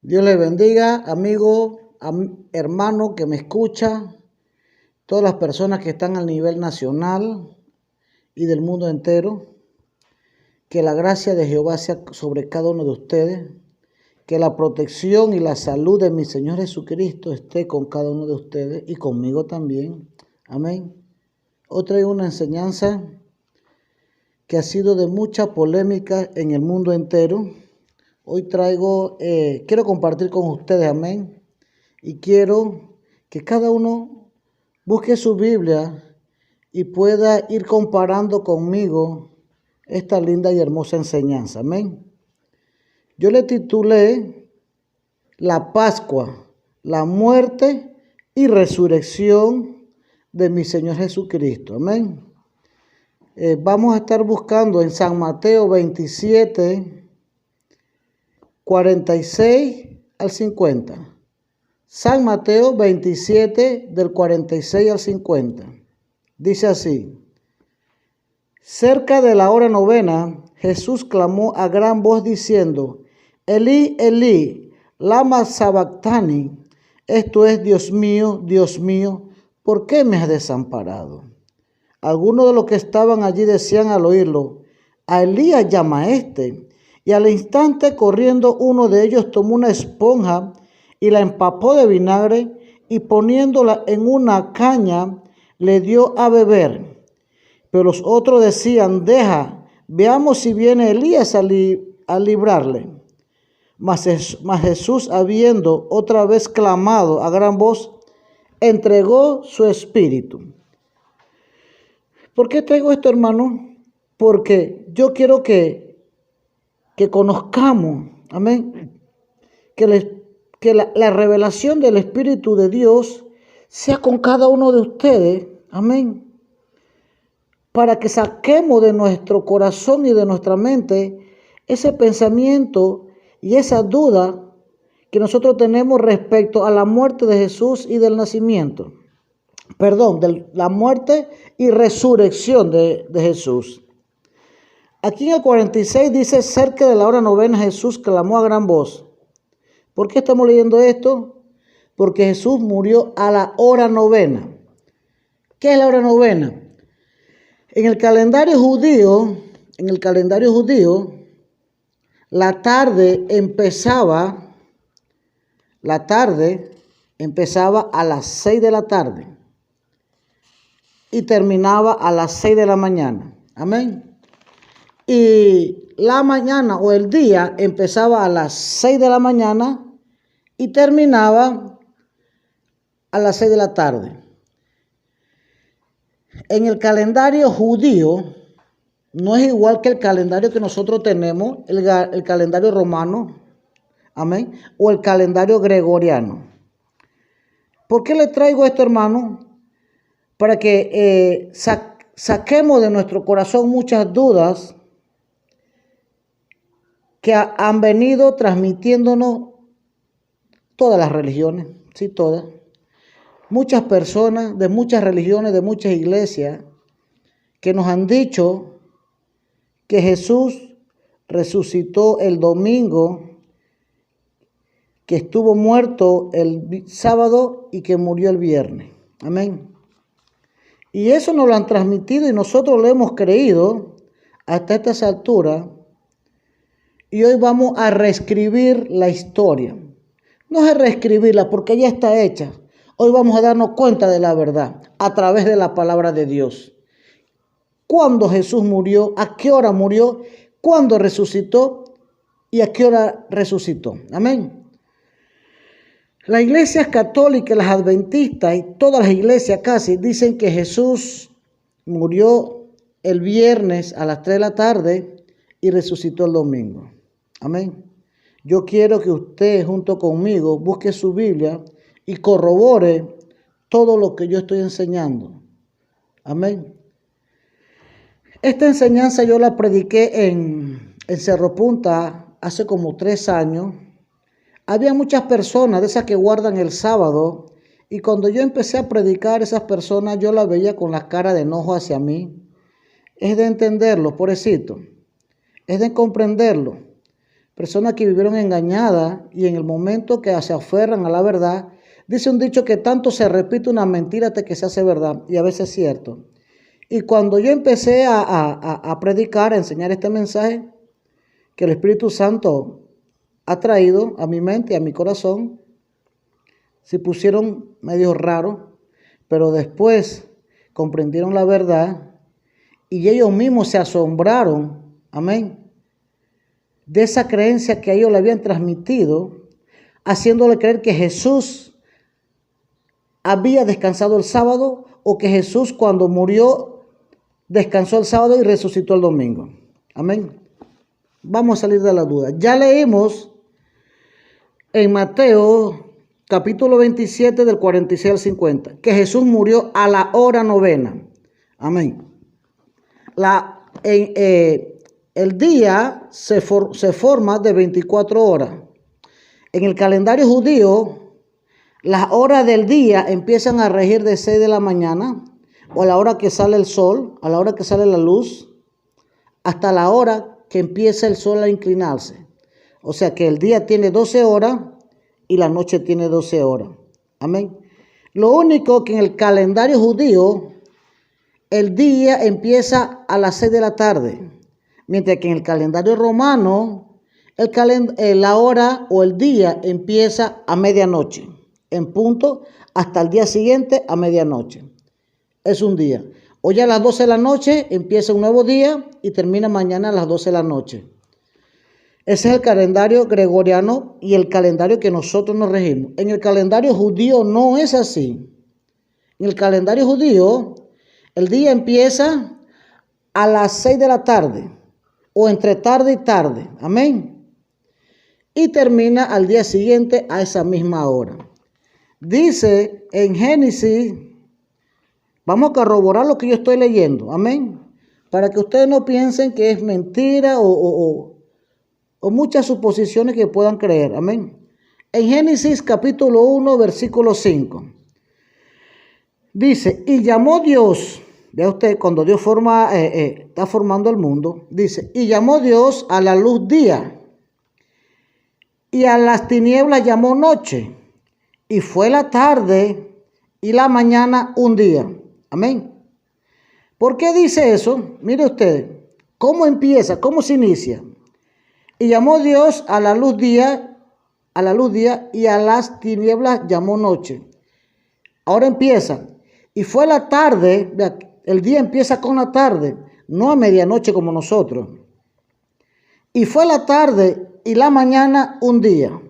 Dios les bendiga, amigo, hermano que me escucha, todas las personas que están a nivel nacional y del mundo entero. Que la gracia de Jehová sea sobre cada uno de ustedes. Que la protección y la salud de mi Señor Jesucristo esté con cada uno de ustedes y conmigo también. Amén. Hoy traigo una enseñanza que ha sido de mucha polémica en el mundo entero. Hoy quiero compartir con ustedes, amén, y quiero que cada uno busque su Biblia y pueda ir comparando conmigo esta linda y hermosa enseñanza, amén. Yo le titulé La Pascua, la muerte y resurrección de mi Señor Jesucristo, amén. Vamos a estar buscando en San Mateo 27, 46 al 50. San Mateo 27 del 46 al 50. Dice así: cerca de la hora novena, Jesús clamó a gran voz diciendo: Elí, Elí, lama sabactani. Esto es: Dios mío, ¿por qué me has desamparado? Algunos de los que estaban allí decían al oírlo: a Elías llama este. Y al instante, corriendo, uno de ellos tomó una esponja y la empapó de vinagre y poniéndola en una caña le dio a beber. Pero los otros decían: deja, veamos si viene Elías a librarle. Mas Jesús, habiendo otra vez clamado a gran voz, entregó su espíritu. ¿Por qué traigo esto, hermano? Porque yo quiero que conozcamos, amén, que la revelación del Espíritu de Dios sea con cada uno de ustedes, amén, para que saquemos de nuestro corazón y de nuestra mente ese pensamiento y esa duda que nosotros tenemos respecto a la muerte de Jesús y del nacimiento, de la muerte y resurrección de Jesús. Aquí en el 46 dice: cerca de la hora novena, Jesús clamó a gran voz. ¿Por qué estamos leyendo esto? Porque Jesús murió a la hora novena. ¿Qué es la hora novena? En el calendario judío, la tarde empezaba a las 6 de la tarde y terminaba a las 6 de la mañana. Amén. Y la mañana o el día empezaba a las 6 de la mañana y terminaba a las 6 de la tarde. En el calendario judío no es igual que el calendario que nosotros tenemos, el calendario romano, amén, o el calendario gregoriano. ¿Por qué le traigo esto, hermano? Para que saquemos de nuestro corazón muchas dudas que han venido transmitiéndonos todas las religiones, sí, todas. Muchas personas de muchas religiones, de muchas iglesias, que nos han dicho que Jesús resucitó el domingo, que estuvo muerto el sábado y que murió el viernes. Amén. Y eso nos lo han transmitido y nosotros lo hemos creído hasta estas alturas. Y hoy vamos a reescribir la historia. No es reescribirla porque ya está hecha. Hoy vamos a darnos cuenta de la verdad a través de la palabra de Dios. ¿Cuándo Jesús murió? ¿A qué hora murió? ¿Cuándo resucitó? ¿Y a qué hora resucitó? Amén. Las iglesias católicas, las adventistas y todas las iglesias casi dicen que Jesús murió el viernes a las 3 de la tarde y resucitó el domingo. Amén. Yo quiero que usted junto conmigo busque su Biblia y corrobore todo lo que yo estoy enseñando. Amén. Esta enseñanza yo la prediqué en Cerro Punta hace como 3 años. Había muchas personas de esas que guardan el sábado y cuando yo empecé a predicar, esas personas yo las veía con la cara de enojo hacia mí. Es de entenderlo, pobrecito. Es de comprenderlo. personas que vivieron engañadas y en el momento que se aferran a la verdad, dice un dicho que tanto se repite una mentira hasta que se hace verdad, y a veces es cierto. Y cuando yo empecé a predicar, a enseñar este mensaje que el Espíritu Santo ha traído a mi mente y a mi corazón, se pusieron medio raros, pero después comprendieron la verdad y ellos mismos se asombraron, amén, de esa creencia que a ellos le habían transmitido, haciéndole creer que Jesús había descansado el sábado o que Jesús cuando murió descansó el sábado y resucitó el domingo. Amén. Vamos a salir de la duda. Ya leímos en Mateo capítulo 27 del 46 al 50 que Jesús murió a la hora novena. Amén. El día se forma de 24 horas. En el calendario judío, las horas del día empiezan a regir de 6 de la mañana o a la hora que sale el sol, a la hora que sale la luz, hasta la hora que empieza el sol a inclinarse. O sea que el día tiene 12 horas y la noche tiene 12 horas. Amén. Lo único que en el calendario judío, el día empieza a las 6 de la tarde, mientras que en el calendario romano, la hora o el día empieza a medianoche, en punto, hasta el día siguiente a medianoche. Es un día. Hoy a las 12 de la noche empieza un nuevo día y termina mañana a las 12 de la noche. Ese es el calendario gregoriano y el calendario que nosotros nos regimos. En el calendario judío no es así. En el calendario judío, el día empieza a las 6 de la tarde o entre tarde y tarde. Amén. Y termina al día siguiente a esa misma hora. Dice en Génesis, vamos a corroborar lo que yo estoy leyendo. Amén. Para que ustedes no piensen que es mentira o muchas suposiciones que puedan creer. Amén. En Génesis capítulo 1, versículo 5. Dice, y llamó Dios, vea usted, cuando Dios está formando el mundo, dice, y llamó Dios a la luz día, y a las tinieblas llamó noche, y fue la tarde y la mañana un día. Amén. ¿Por qué dice eso? Mire usted, ¿cómo empieza? ¿Cómo se inicia? Y llamó Dios a la luz día, y a las tinieblas llamó noche. Ahora empieza. Y fue la tarde, el día empieza con la tarde, no a medianoche como nosotros. Y fue la tarde y la mañana un día.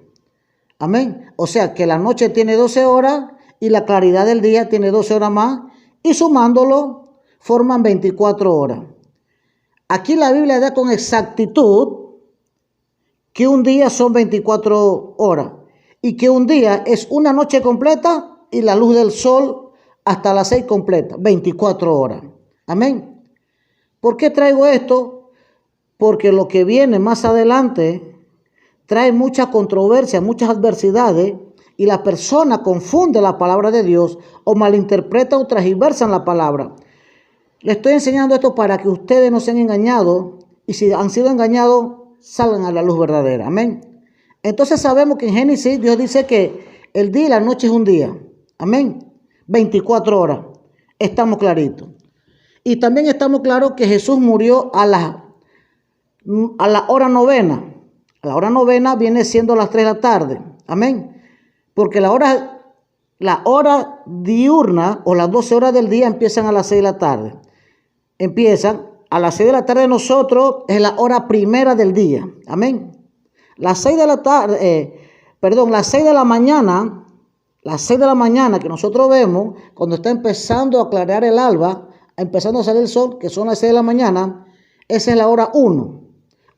Amén. O sea que la noche tiene 12 horas y la claridad del día tiene 12 horas más. Y sumándolo forman 24 horas. Aquí la Biblia da con exactitud que un día son 24 horas y que un día es una noche completa y la luz del sol hasta las 6 completa, 24 horas. Amén. ¿Por qué traigo esto? Porque lo que viene más adelante trae mucha controversia, muchas adversidades y la persona confunde la palabra de Dios o malinterpreta o transversan la palabra. Le estoy enseñando esto para que ustedes no sean engañados y si han sido engañados, salgan a la luz verdadera. Amén. Entonces sabemos que en Génesis Dios dice que el día y la noche es un día. Amén. 24 horas. Estamos claritos. Y también estamos claros que Jesús murió a la hora novena. La hora novena viene siendo las 3 de la tarde. Amén. Porque la hora diurna o las 12 horas del día empiezan a las 6 de la tarde. Empiezan a las 6 de la tarde de nosotros, es la hora primera del día. Amén. Las 6 de la tarde, las 6 de la mañana, las 6 de la mañana que nosotros vemos, cuando está empezando a clarear el alba, empezando a salir el sol, que son las 6 de la mañana, esa es la hora 1,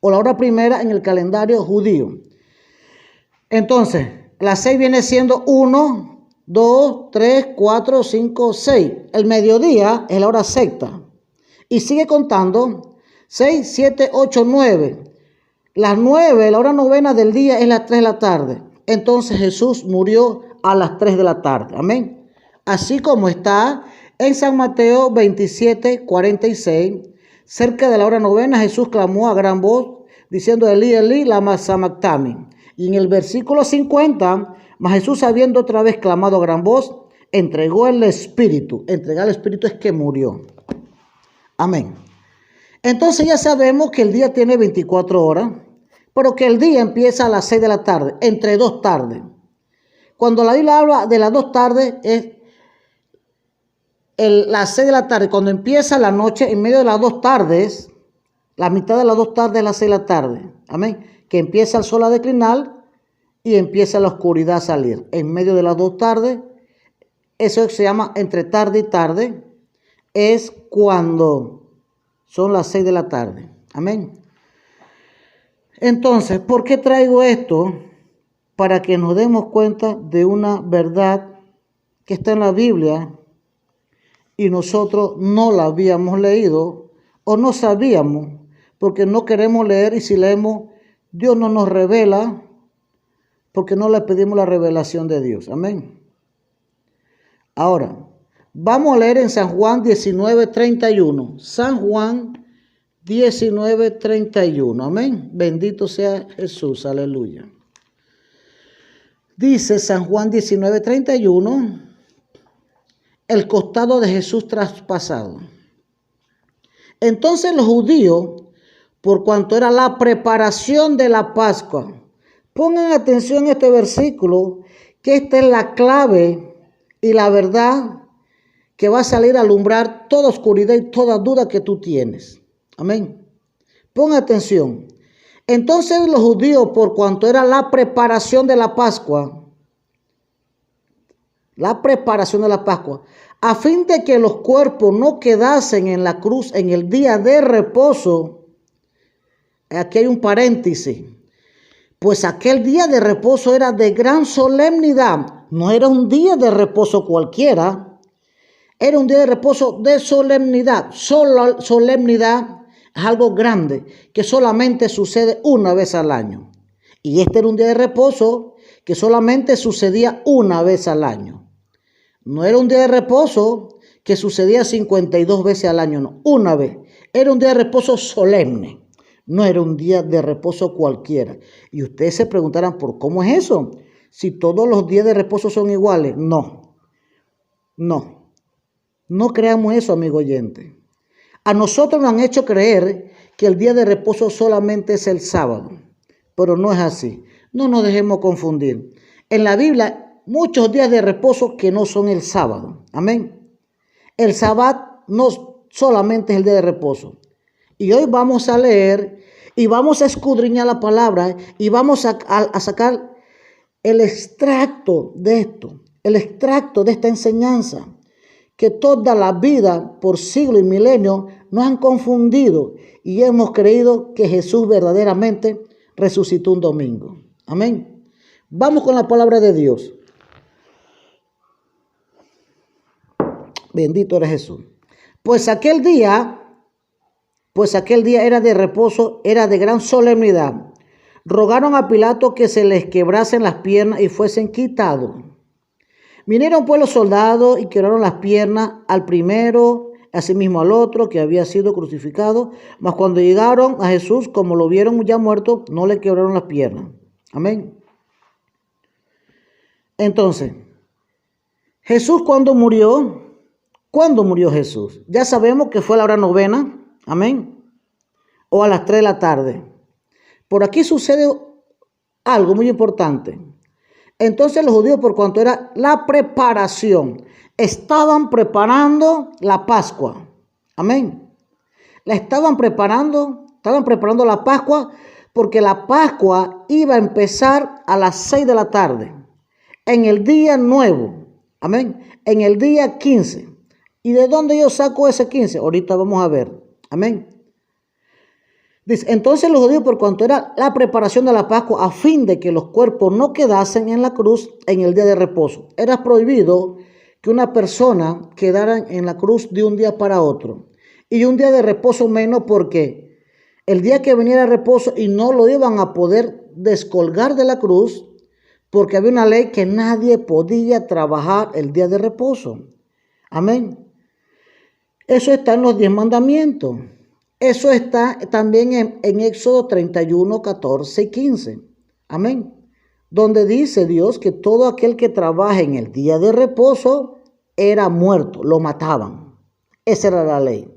o la hora primera en el calendario judío. Entonces, las 6 viene siendo 1, 2, 3, 4, 5, 6. El mediodía es la hora sexta. Y sigue contando 6, 7, 8, 9. Las 9, la hora novena del día es las 3 de la tarde. Entonces Jesús murió a las 3 de la tarde. Amén. Así como está en San Mateo 27, 46. Cerca de la hora novena Jesús clamó a gran voz diciendo Elí, Elí, lama sabactani. Y en el versículo 50, mas Jesús, habiendo otra vez clamado a gran voz, entregó el Espíritu. Entregar el Espíritu es que murió. Amén. Entonces ya sabemos que el día tiene 24 horas, pero que el día empieza a las 6 de la tarde, entre 2 tardes. Cuando la Biblia habla de las 2 tardes, es las 6 de la tarde. Cuando empieza la noche, en medio de las 2 tardes, la mitad de las 2 tardes es las 6 de la tarde. Amén. Que empieza el sol a declinar y empieza la oscuridad a salir. En medio de las 2 tardes, eso se llama entre tarde y tarde, es cuando son las 6 de la tarde. Amén. Entonces, ¿por qué traigo esto? Para que nos demos cuenta de una verdad que está en la Biblia y nosotros no la habíamos leído o no sabíamos porque no queremos leer, y si leemos, Dios no nos revela porque no le pedimos la revelación de Dios. Amén. Ahora, vamos a leer en San Juan 19:31. San Juan 19:31. Amén. Bendito sea Jesús. Aleluya. Dice San Juan 19:31, el costado de Jesús traspasado. Entonces los judíos, por cuanto era la preparación de la Pascua, pongan atención a este versículo, que esta es la clave y la verdad que va a salir a alumbrar toda oscuridad y toda duda que tú tienes. Amén. Pon atención. Entonces los judíos, por cuanto era la preparación de la Pascua, a fin de que los cuerpos no quedasen en la cruz en el día de reposo, aquí hay un paréntesis, pues aquel día de reposo era de gran solemnidad, no era un día de reposo cualquiera, era un día de reposo de solemnidad. Solemnidad es algo grande que solamente sucede una vez al año. Y este era un día de reposo que solamente sucedía una vez al año. No era un día de reposo que sucedía 52 veces al año, no, una vez. Era un día de reposo solemne, no era un día de reposo cualquiera. Y ustedes se preguntarán, ¿por cómo es eso? Si todos los días de reposo son iguales. No creamos eso, amigo oyente. A nosotros nos han hecho creer que el día de reposo solamente es el sábado, pero no es así. No nos dejemos confundir. En la Biblia, muchos días de reposo que no son el sábado. Amén. El sábado no solamente es el día de reposo. Y hoy vamos a leer y vamos a escudriñar la palabra y vamos a sacar el extracto de esto, el extracto de esta enseñanza, que toda la vida, por siglos y milenios, nos han confundido y hemos creído que Jesús verdaderamente resucitó un domingo. Amén. Vamos con la palabra de Dios. Bendito eres Jesús. Pues aquel día era de reposo, era de gran solemnidad. Rogaron a Pilato que se les quebrasen las piernas y fuesen quitados. Vinieron pues los soldados y quebraron las piernas al primero, asimismo al otro que había sido crucificado. Mas cuando llegaron a Jesús, como lo vieron ya muerto, no le quebraron las piernas. Amén. Entonces, Jesús ¿cuándo murió Jesús? Ya sabemos que fue a la hora novena. Amén. O a las 3 de la tarde. Por aquí sucede algo muy importante. Entonces los judíos, por cuanto era la preparación, estaban preparando la Pascua. Amén. Estaban preparando la Pascua porque la Pascua iba a empezar a las 6 de la tarde. En el día nuevo. Amén. En el día 15. ¿Y de dónde yo saco ese 15? Ahorita vamos a ver. Amén. Dice, entonces los judíos, por cuanto era la preparación de la Pascua, a fin de que los cuerpos no quedasen en la cruz en el día de reposo. Era prohibido que una persona quedara en la cruz de un día para otro. Y un día de reposo menos, porque el día que viniera reposo y no lo iban a poder descolgar de la cruz, porque había una ley que nadie podía trabajar el día de reposo. Amén. Eso está en los 10 mandamientos. Eso está también en Éxodo 31, 14 y 15. Amén. Donde dice Dios que todo aquel que trabaja en el día de reposo era muerto, lo mataban. Esa era la ley.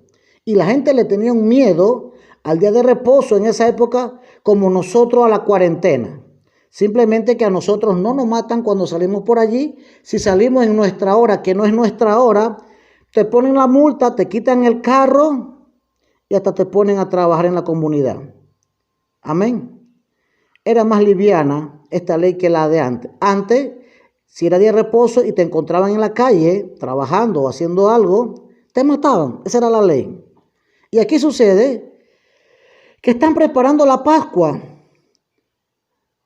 Y la gente le tenía un miedo al día de reposo en esa época como nosotros a la cuarentena. Simplemente que a nosotros no nos matan cuando salimos por allí. Si salimos en nuestra hora, que no es nuestra hora, te ponen la multa, te quitan el carro y hasta te ponen a trabajar en la comunidad. Amén. Era más liviana esta ley que la de antes. Antes, si era día de reposo y te encontraban en la calle trabajando o haciendo algo, te mataban. Esa era la ley. Y aquí sucede que están preparando la Pascua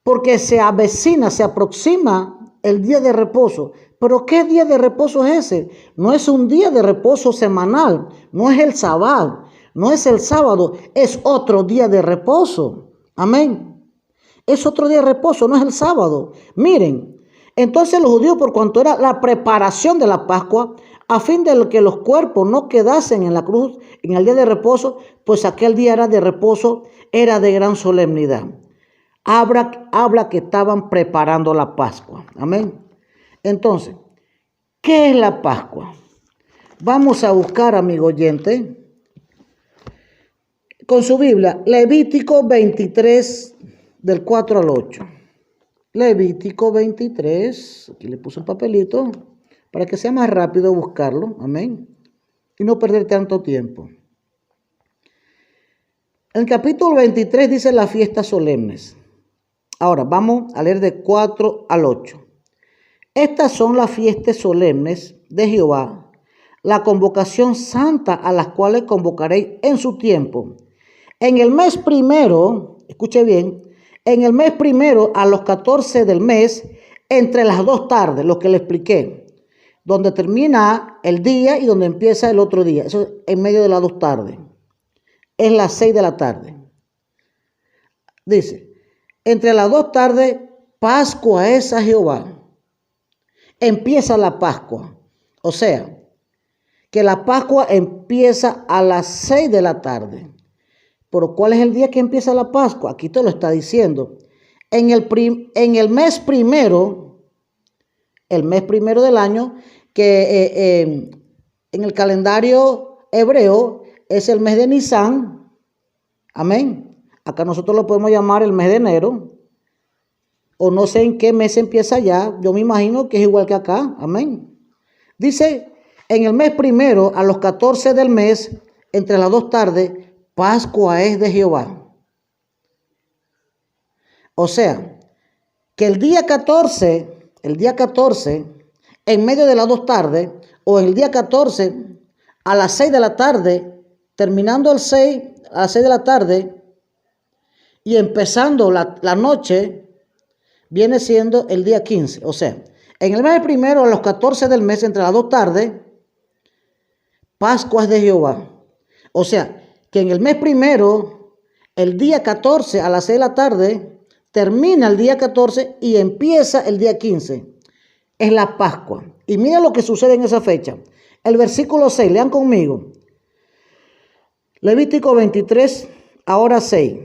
porque se avecina, se aproxima el día de reposo. ¿Pero qué día de reposo es ese? No es un día de reposo semanal, no es el sábado, no es el sábado, es otro día de reposo. Amén. Es otro día de reposo, no es el sábado. Miren, entonces los judíos, por cuanto era la preparación de la Pascua, a fin de que los cuerpos no quedasen en la cruz en el día de reposo, pues aquel día era de reposo, era de gran solemnidad. Habla que estaban preparando la Pascua. Amén. Entonces, ¿qué es la Pascua? Vamos a buscar, amigo oyente, con su Biblia, Levítico 23, del 4 al 8. Levítico 23, aquí le puse un papelito, para que sea más rápido buscarlo, amén, y no perder tanto tiempo. En el capítulo 23 dice las fiestas solemnes. Ahora vamos a leer de 4 al 8. Estas son las fiestas solemnes de Jehová, la convocación santa a las cuales convocaréis en su tiempo. En el mes primero, escuche bien, en el mes primero a los 14 del mes, entre las 2 tardes, lo que le expliqué, donde termina el día y donde empieza el otro día. Eso es en medio de las 2 tardes. Es las 6 de la tarde. Dice, entre las 2 tardes, Pascua es a Jehová. Empieza la Pascua. O sea, que la Pascua empieza a las 6 de la tarde. ¿Pero cuál es el día que empieza la Pascua? Aquí te lo está diciendo. En el mes primero del año, que en el calendario hebreo es el mes de Nisan. Amén. Acá nosotros lo podemos llamar el mes de enero. O no sé en qué mes empieza allá. Yo me imagino que es igual que acá. Amén. Dice, en el mes primero, a los 14 del mes, entre las 2 tardes, Pascua es de Jehová. O sea, que el día 14, en medio de las 2 tardes, o el día 14, a las 6 de la tarde, terminando el 6, a las 6 de la tarde, y empezando la noche, viene siendo el día 15. O sea, en el mes primero, a los 14 del mes, entre las 2 tardes, Pascua es de Jehová. O sea, que en el mes primero, el día 14 a las 6 de la tarde, termina el día 14 y empieza el día 15. Es la Pascua. Y mira lo que sucede en esa fecha. El versículo 6, lean conmigo. Levítico 23, ahora 6.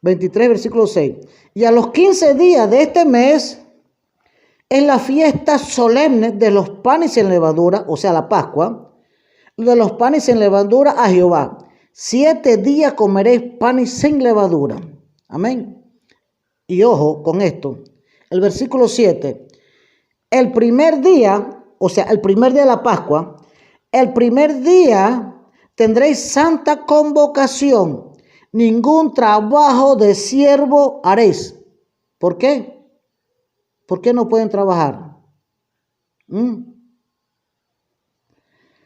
23, versículo 6. Y a los 15 días de este mes es la fiesta solemne de los panes sin levadura, o sea, la Pascua, de los panes sin levadura a Jehová. 7 días comeréis panes sin levadura. Amén. Y ojo con esto. El versículo 7. El primer día, o sea, el primer día de la Pascua, el primer día tendréis santa convocación. Ningún trabajo de siervo haréis. ¿Por qué? ¿Por qué no pueden trabajar?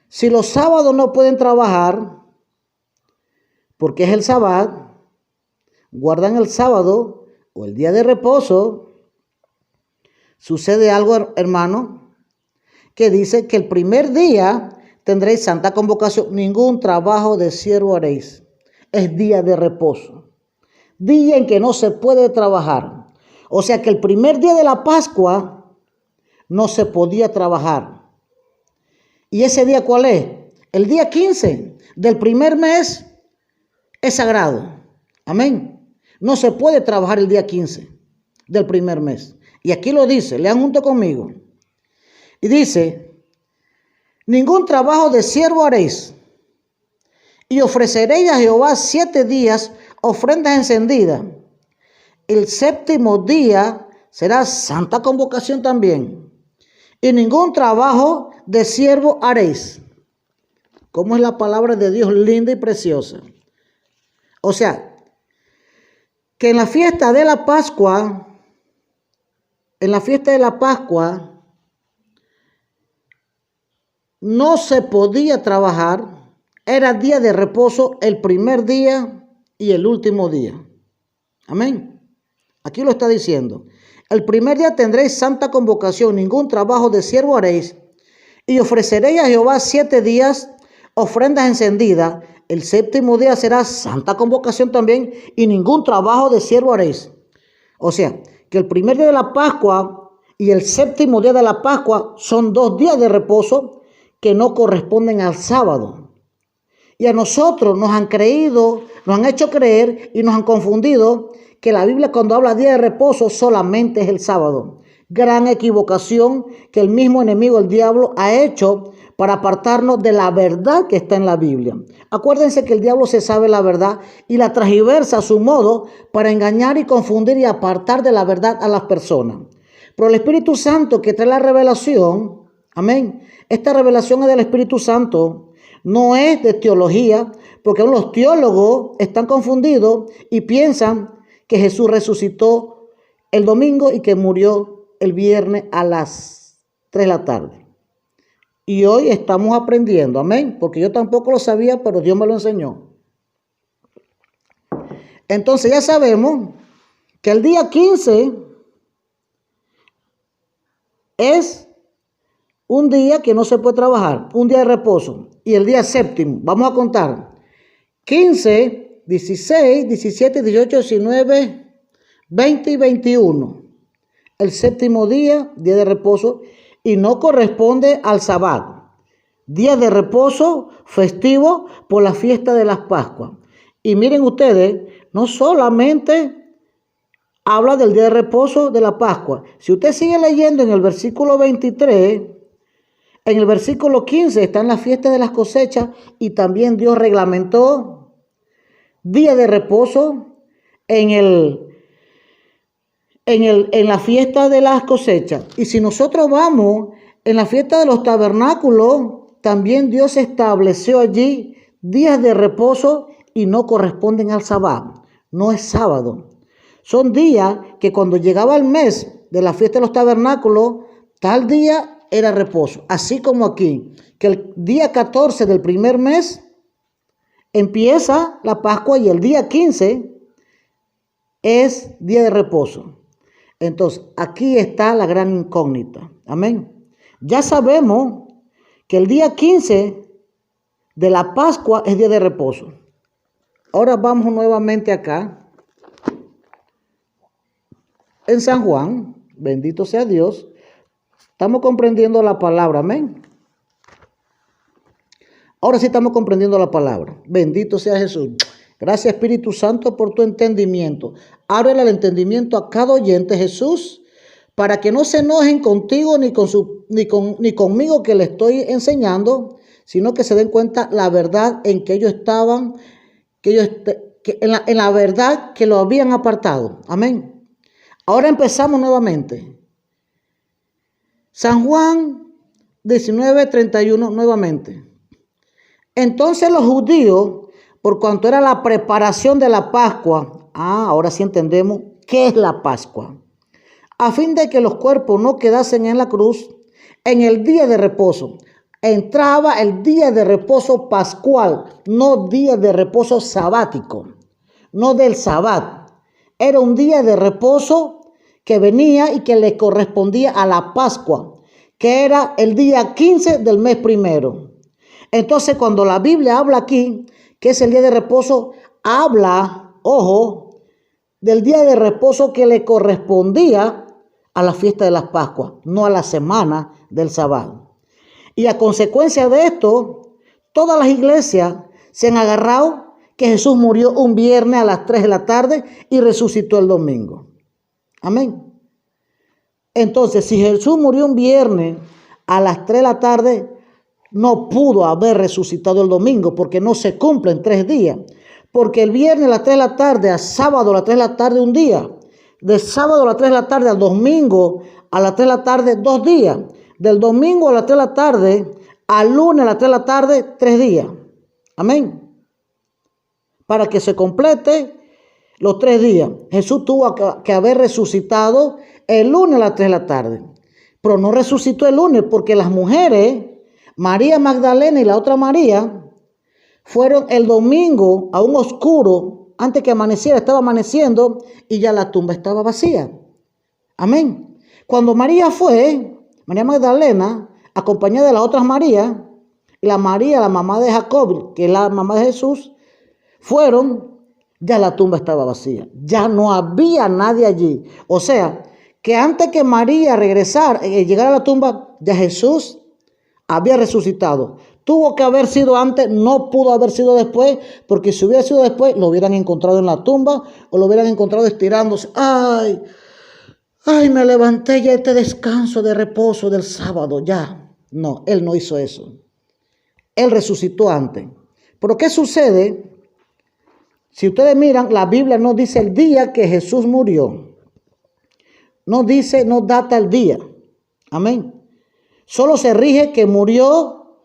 Si los sábados no pueden trabajar, porque es el sábado, guardan el sábado o el día de reposo, sucede algo, hermano, que dice que el primer día tendréis santa convocación, ningún trabajo de siervo haréis. Es día de reposo, día en que no se puede trabajar. O sea que el primer día de la Pascua no se podía trabajar. ¿Y ese día cuál es? El día 15 del primer mes es sagrado. Amén. No se puede trabajar el día 15 del primer mes. Y aquí lo dice, lean junto conmigo. Y dice, ningún trabajo de siervo haréis, y ofreceréis a Jehová 7 días ofrendas encendidas. El séptimo día será santa convocación también. Y ningún trabajo de siervo haréis. ¿Cómo es la palabra de Dios linda y preciosa? O sea, que en la fiesta de la Pascua, no se podía trabajar. Era día de reposo el primer día y el último día. Amén. Aquí lo está diciendo. El primer día tendréis santa convocación, ningún trabajo de siervo haréis, y ofreceréis a Jehová 7 días ofrendas encendidas. El séptimo día será santa convocación también, y ningún trabajo de siervo haréis. O sea, que el primer día de la Pascua y el séptimo día de la Pascua son 2 días de reposo que no corresponden al sábado. Y a nosotros nos han hecho creer y nos han confundido que la Biblia cuando habla de día de reposo solamente es el sábado. Gran equivocación que el mismo enemigo, el diablo, ha hecho para apartarnos de la verdad que está en la Biblia. Acuérdense que el diablo se sabe la verdad y la transgiversa a su modo para engañar y confundir y apartar de la verdad a las personas. Pero el Espíritu Santo que trae la revelación, amén, esta revelación es del Espíritu Santo, no es de teología, porque aún los teólogos están confundidos y piensan que Jesús resucitó el domingo y que murió el viernes a las 3 de la tarde. Y hoy estamos aprendiendo, amén, porque yo tampoco lo sabía, pero Dios me lo enseñó. Entonces ya sabemos que el día 15 es un día que no se puede trabajar, un día de reposo. Y el día séptimo, vamos a contar, 15, 16, 17, 18, 19, 20 y 21. El séptimo día, día de reposo, y no corresponde al Sabbat. Día de reposo festivo por la fiesta de las Pascuas. Y miren ustedes, no solamente habla del día de reposo de la Pascua. Si usted sigue leyendo en el versículo 23, en el versículo 15 están las fiestas de las cosechas y también Dios reglamentó día de reposo en la fiesta de las cosechas. Y si nosotros vamos en la fiesta de los tabernáculos, también Dios estableció allí días de reposo y no corresponden al sábado. No es sábado. Son días que cuando llegaba el mes de la fiesta de los tabernáculos, tal día era reposo. Así como aquí, que el día 14 del primer mes empieza la Pascua y el día 15 es día de reposo. Entonces, aquí está la gran incógnita. Amén. Ya sabemos que el día 15 de la Pascua es día de reposo. Ahora vamos nuevamente acá. En San Juan, bendito sea Dios, estamos comprendiendo la palabra. Amén. Ahora sí estamos comprendiendo la palabra. Bendito sea Jesús. Gracias, Espíritu Santo, por tu entendimiento. Ábrele el entendimiento a cada oyente, Jesús, para que no se enojen contigo ni conmigo que le estoy enseñando, sino que se den cuenta la verdad en que ellos estaban, en la verdad que lo habían apartado. Amén. Ahora empezamos nuevamente. San Juan 19:31 nuevamente. Entonces los judíos, por cuanto era la preparación de la Pascua, ahora sí entendemos qué es la Pascua, a fin de que los cuerpos no quedasen en la cruz, en el día de reposo, entraba el día de reposo pascual, no día de reposo sabático, no del sabbat. Era un día de reposo que venía y que le correspondía a la Pascua, que era el día 15 del mes primero. Entonces, cuando la Biblia habla aquí, que es el día de reposo, habla, ojo, del día de reposo que le correspondía a la fiesta de las Pascuas, no a la semana del sábado. Y a consecuencia de esto, todas las iglesias se han agarrado que Jesús murió un viernes a las 3 de la tarde y resucitó el domingo. Amén. Entonces, si Jesús murió un viernes a las 3 de la tarde, no pudo haber resucitado el domingo porque no se cumplen 3 días. Porque el viernes a las 3 de la tarde, a sábado a las 3 de la tarde, un día. De sábado a las 3 de la tarde al domingo a las 3 de la tarde, 2 días. Del domingo a las 3 de la tarde al lunes a las 3 de la tarde, 3 días. Amén. Para que se complete los 3 días. Jesús tuvo que haber resucitado el lunes a las 3 de la tarde. Pero no resucitó el lunes porque las mujeres, María Magdalena y la otra María, fueron el domingo a un oscuro, antes que amaneciera, estaba amaneciendo y ya la tumba estaba vacía. Amén. Cuando María fue, María Magdalena, acompañada de las otras Marías, y la María, la mamá de Jacob, que es la mamá de Jesús, fueron, ya la tumba estaba vacía. Ya no había nadie allí. O sea, que antes que María regresara, llegara a la tumba, ya Jesús había resucitado. Tuvo que haber sido antes, no pudo haber sido después, porque si hubiera sido después, lo hubieran encontrado en la tumba o lo hubieran encontrado estirándose. Ay, me levanté ya este descanso de reposo del sábado, ya. No, él no hizo eso. Él resucitó antes. Pero ¿qué sucede? Si ustedes miran, la Biblia no dice el día que Jesús murió. No dice, no data el día. Amén. Solo se rige que murió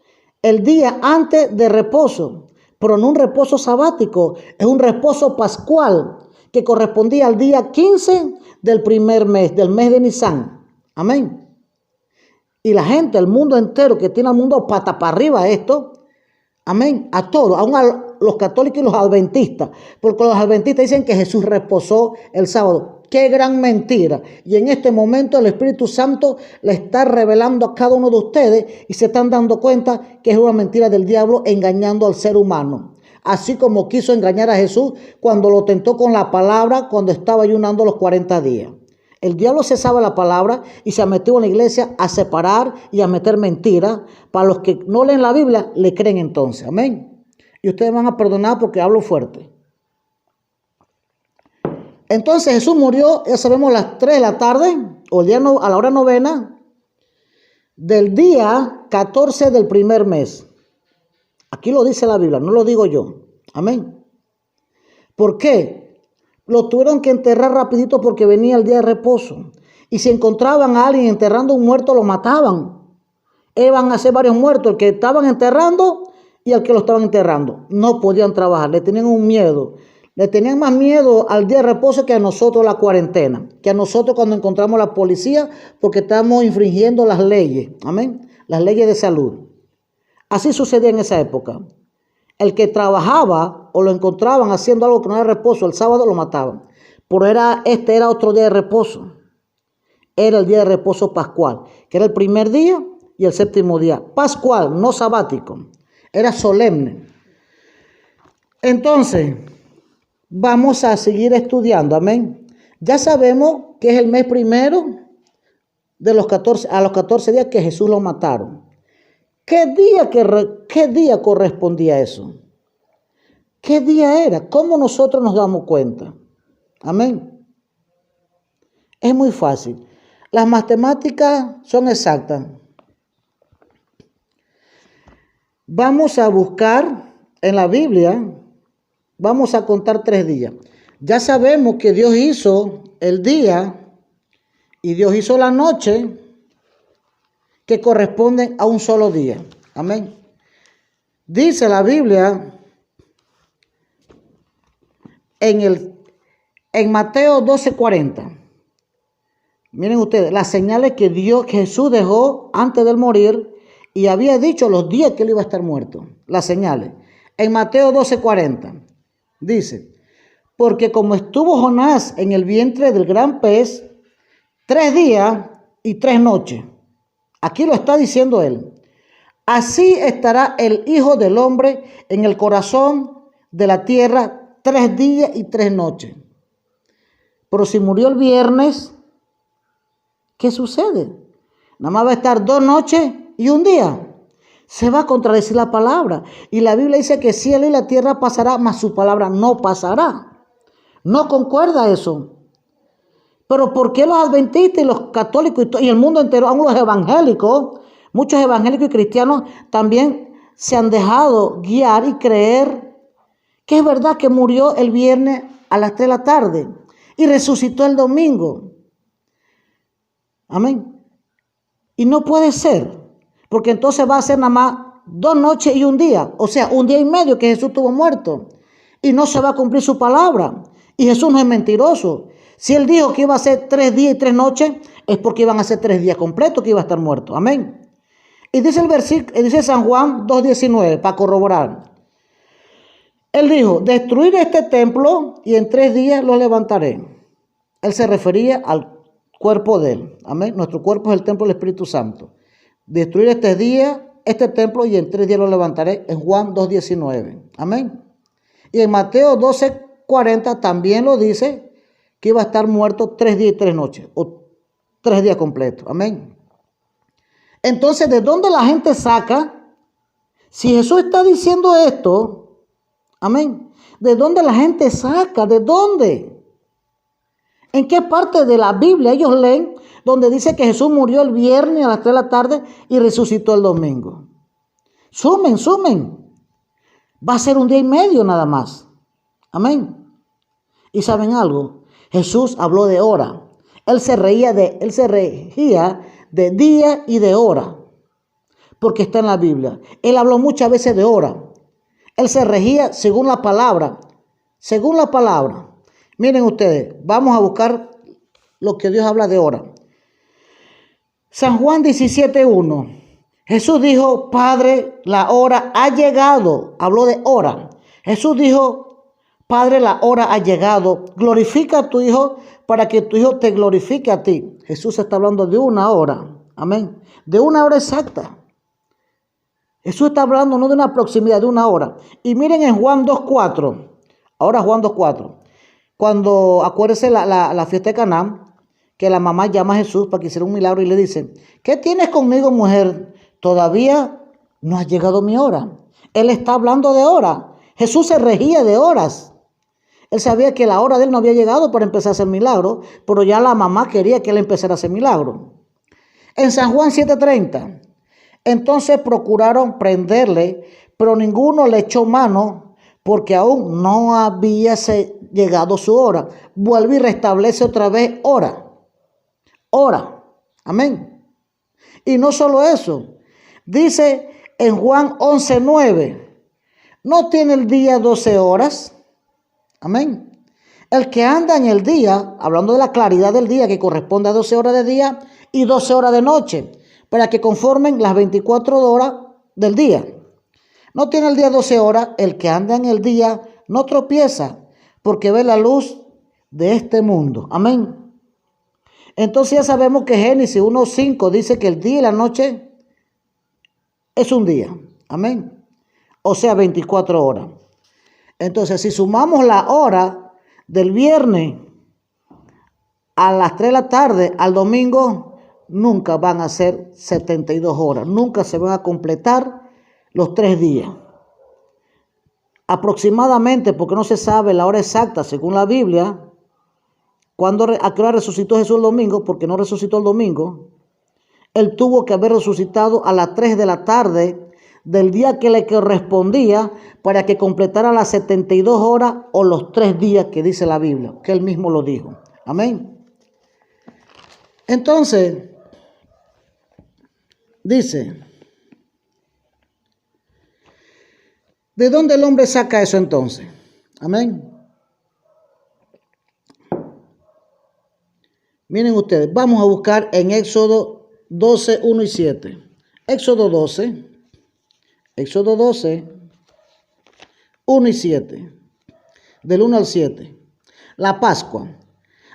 el día antes de reposo, pero no un reposo sabático, es un reposo pascual que correspondía al día 15 del primer mes, del mes de Nisan. Amén. Y la gente, el mundo entero que tiene al mundo pata para arriba esto, amén, a todos, aún a los católicos y los adventistas, porque los adventistas dicen que Jesús reposó el sábado. ¡Qué gran mentira! Y en este momento el Espíritu Santo le está revelando a cada uno de ustedes y se están dando cuenta que es una mentira del diablo engañando al ser humano. Así como quiso engañar a Jesús cuando lo tentó con la palabra cuando estaba ayunando los 40 días. El diablo se sabe la palabra y se ha metido en la iglesia a separar y a meter mentiras. Para los que no leen la Biblia, le creen entonces. Amén. Y ustedes van a perdonar porque hablo fuerte. Entonces Jesús murió, ya sabemos, a las 3 de la tarde, o el día a la hora novena, del día 14 del primer mes. Aquí lo dice la Biblia, no lo digo yo. Amén. ¿Por qué? Lo tuvieron que enterrar rapidito porque venía el día de reposo. Y si encontraban a alguien enterrando un muerto, lo mataban. Iban a ser varios muertos, el que estaban enterrando y el que lo estaban enterrando. No podían trabajar, le tenían un miedo. Le tenían más miedo al día de reposo que a nosotros la cuarentena, que a nosotros cuando encontramos a la policía, porque estamos infringiendo las leyes, amén, las leyes de salud. Así sucedía en esa época. El que trabajaba o lo encontraban haciendo algo que no era reposo, el sábado lo mataban. Pero este era otro día de reposo. Era el día de reposo pascual, que era el primer día y el séptimo día. Pascual, no sabático. Era solemne. Entonces, vamos a seguir estudiando, amén. Ya sabemos que es el mes primero de los 14, a los 14 días que Jesús lo mataron. ¿Qué día correspondía eso? ¿Qué día era? ¿Cómo nosotros nos damos cuenta? Amén. Es muy fácil. Las matemáticas son exactas. Vamos a buscar en la Biblia, vamos a contar 3 días. Ya sabemos que Dios hizo el día y Dios hizo la noche, que corresponden a un solo día. Amén. Dice la Biblia en Mateo 12:40. Miren ustedes, las señales que Jesús dejó antes de morir y había dicho los días que él iba a estar muerto. Las señales. En Mateo 12:40 dice, porque como estuvo Jonás en el vientre del gran pez 3 días y 3 noches. Aquí lo está diciendo él. Así estará el Hijo del Hombre en el corazón de la tierra 3 días y 3 noches. Pero si murió el viernes, ¿qué sucede? Nada más va a estar 2 noches y 1 día. Se va a contradecir la palabra. Y la Biblia dice que el cielo y la tierra pasará, mas su palabra no pasará. No concuerda eso. Pero ¿por qué los adventistas y los católicos y el mundo entero, aún los evangélicos, muchos evangélicos y cristianos también se han dejado guiar y creer que es verdad que murió el viernes a las 3 de la tarde y resucitó el domingo? Amén. Y no puede ser, porque entonces va a ser nada más 2 noches y un día, o sea, 1 día y medio que Jesús estuvo muerto, y no se va a cumplir su palabra. Y Jesús no es mentiroso. Si Él dijo que iba a ser 3 días y 3 noches, es porque iban a ser 3 días completos que iba a estar muerto. Amén. Y dice el versículo, dice San Juan 2:19, para corroborar. Él dijo, destruir este templo y en 3 días lo levantaré. Él se refería al cuerpo de Él. Amén. Nuestro cuerpo es el templo del Espíritu Santo. Destruir este templo y en 3 días lo levantaré, en Juan 2:19. Amén. Y en Mateo 12:40 también lo dice, que iba a estar muerto 3 días y 3 noches, o 3 días completos. Amén. Entonces, ¿de dónde la gente saca? Si Jesús está diciendo esto, amén, ¿de dónde la gente saca? ¿De dónde? ¿En qué parte de la Biblia ellos leen donde dice que Jesús murió el viernes a las 3 de la tarde y resucitó el domingo? Sumen. Va a ser 1 día y medio nada más. Amén. Y ¿saben algo? Jesús habló de hora. Él se regía de día y de hora, porque está en la Biblia. Él habló muchas veces de hora. Él se regía según la palabra. Según la palabra. Miren ustedes, vamos a buscar lo que Dios habla de hora. San Juan 17:1. Jesús dijo, Padre, la hora ha llegado. Habló de hora. Jesús dijo, Padre, la hora ha llegado. Glorifica a tu Hijo para que tu Hijo te glorifique a ti. Jesús está hablando de una hora. Amén. De una hora exacta. Jesús está hablando no de una proximidad, de una hora. Y miren en Juan 2:4. Ahora Juan 2:4. Cuando, acuérdense la fiesta de Caná, que la mamá llama a Jesús para que hiciera un milagro y le dice, ¿qué tienes conmigo, mujer? Todavía no ha llegado mi hora. Él está hablando de hora. Jesús se regía de horas. Él sabía que la hora de él no había llegado para empezar a hacer milagro, pero ya la mamá quería que él empezara a hacer milagro. En San Juan 7:30, entonces procuraron prenderle, pero ninguno le echó mano porque aún no había llegado su hora. Vuelve y restablece otra vez hora. Hora. Amén. Y no solo eso. Dice en Juan 11:9, ¿no tiene el día 12 horas? Amén. El que anda en el día, hablando de la claridad del día que corresponde a 12 horas de día y 12 horas de noche, para que conformen las 24 horas del día. No tiene el día 12 horas, el que anda en el día no tropieza, porque ve la luz de este mundo. Amén. Entonces ya sabemos que Génesis 1:5 dice que el día y la noche es un día. Amén. O sea, 24 horas. Entonces, si sumamos la hora del viernes a las 3 de la tarde al domingo, nunca van a ser 72 horas. Nunca se van a completar los 3 días. Aproximadamente, porque no se sabe la hora exacta según la Biblia, a qué hora resucitó Jesús el domingo, porque no resucitó el domingo. Él tuvo que haber resucitado a las 3 de la tarde del día que le correspondía para que completara las 72 horas o los 3 días que dice la Biblia, que él mismo lo dijo. Amén. Entonces, dice, ¿de dónde el hombre saca eso entonces? Amén. Miren ustedes, vamos a buscar en Éxodo 12, 1 y 7. Éxodo 12, 1 y 7. Del 1 al 7. La Pascua.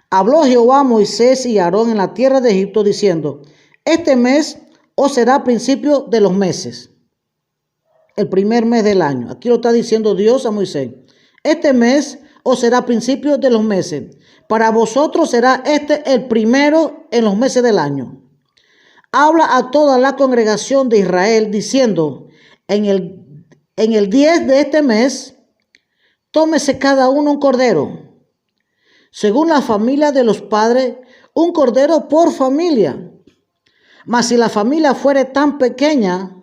Habló Jehová a Moisés y a Aarón en la tierra de Egipto diciendo, este mes os será principio de los meses, el primer mes del año. Aquí lo está diciendo Dios a Moisés. Este mes os será principio de los meses. Para vosotros será este el primero en los meses del año. habla a toda la congregación de Israel diciendo, en el 10 de este mes, tómese cada uno un cordero, según la familia de los padres, un cordero por familia. Mas si la familia fuere tan pequeña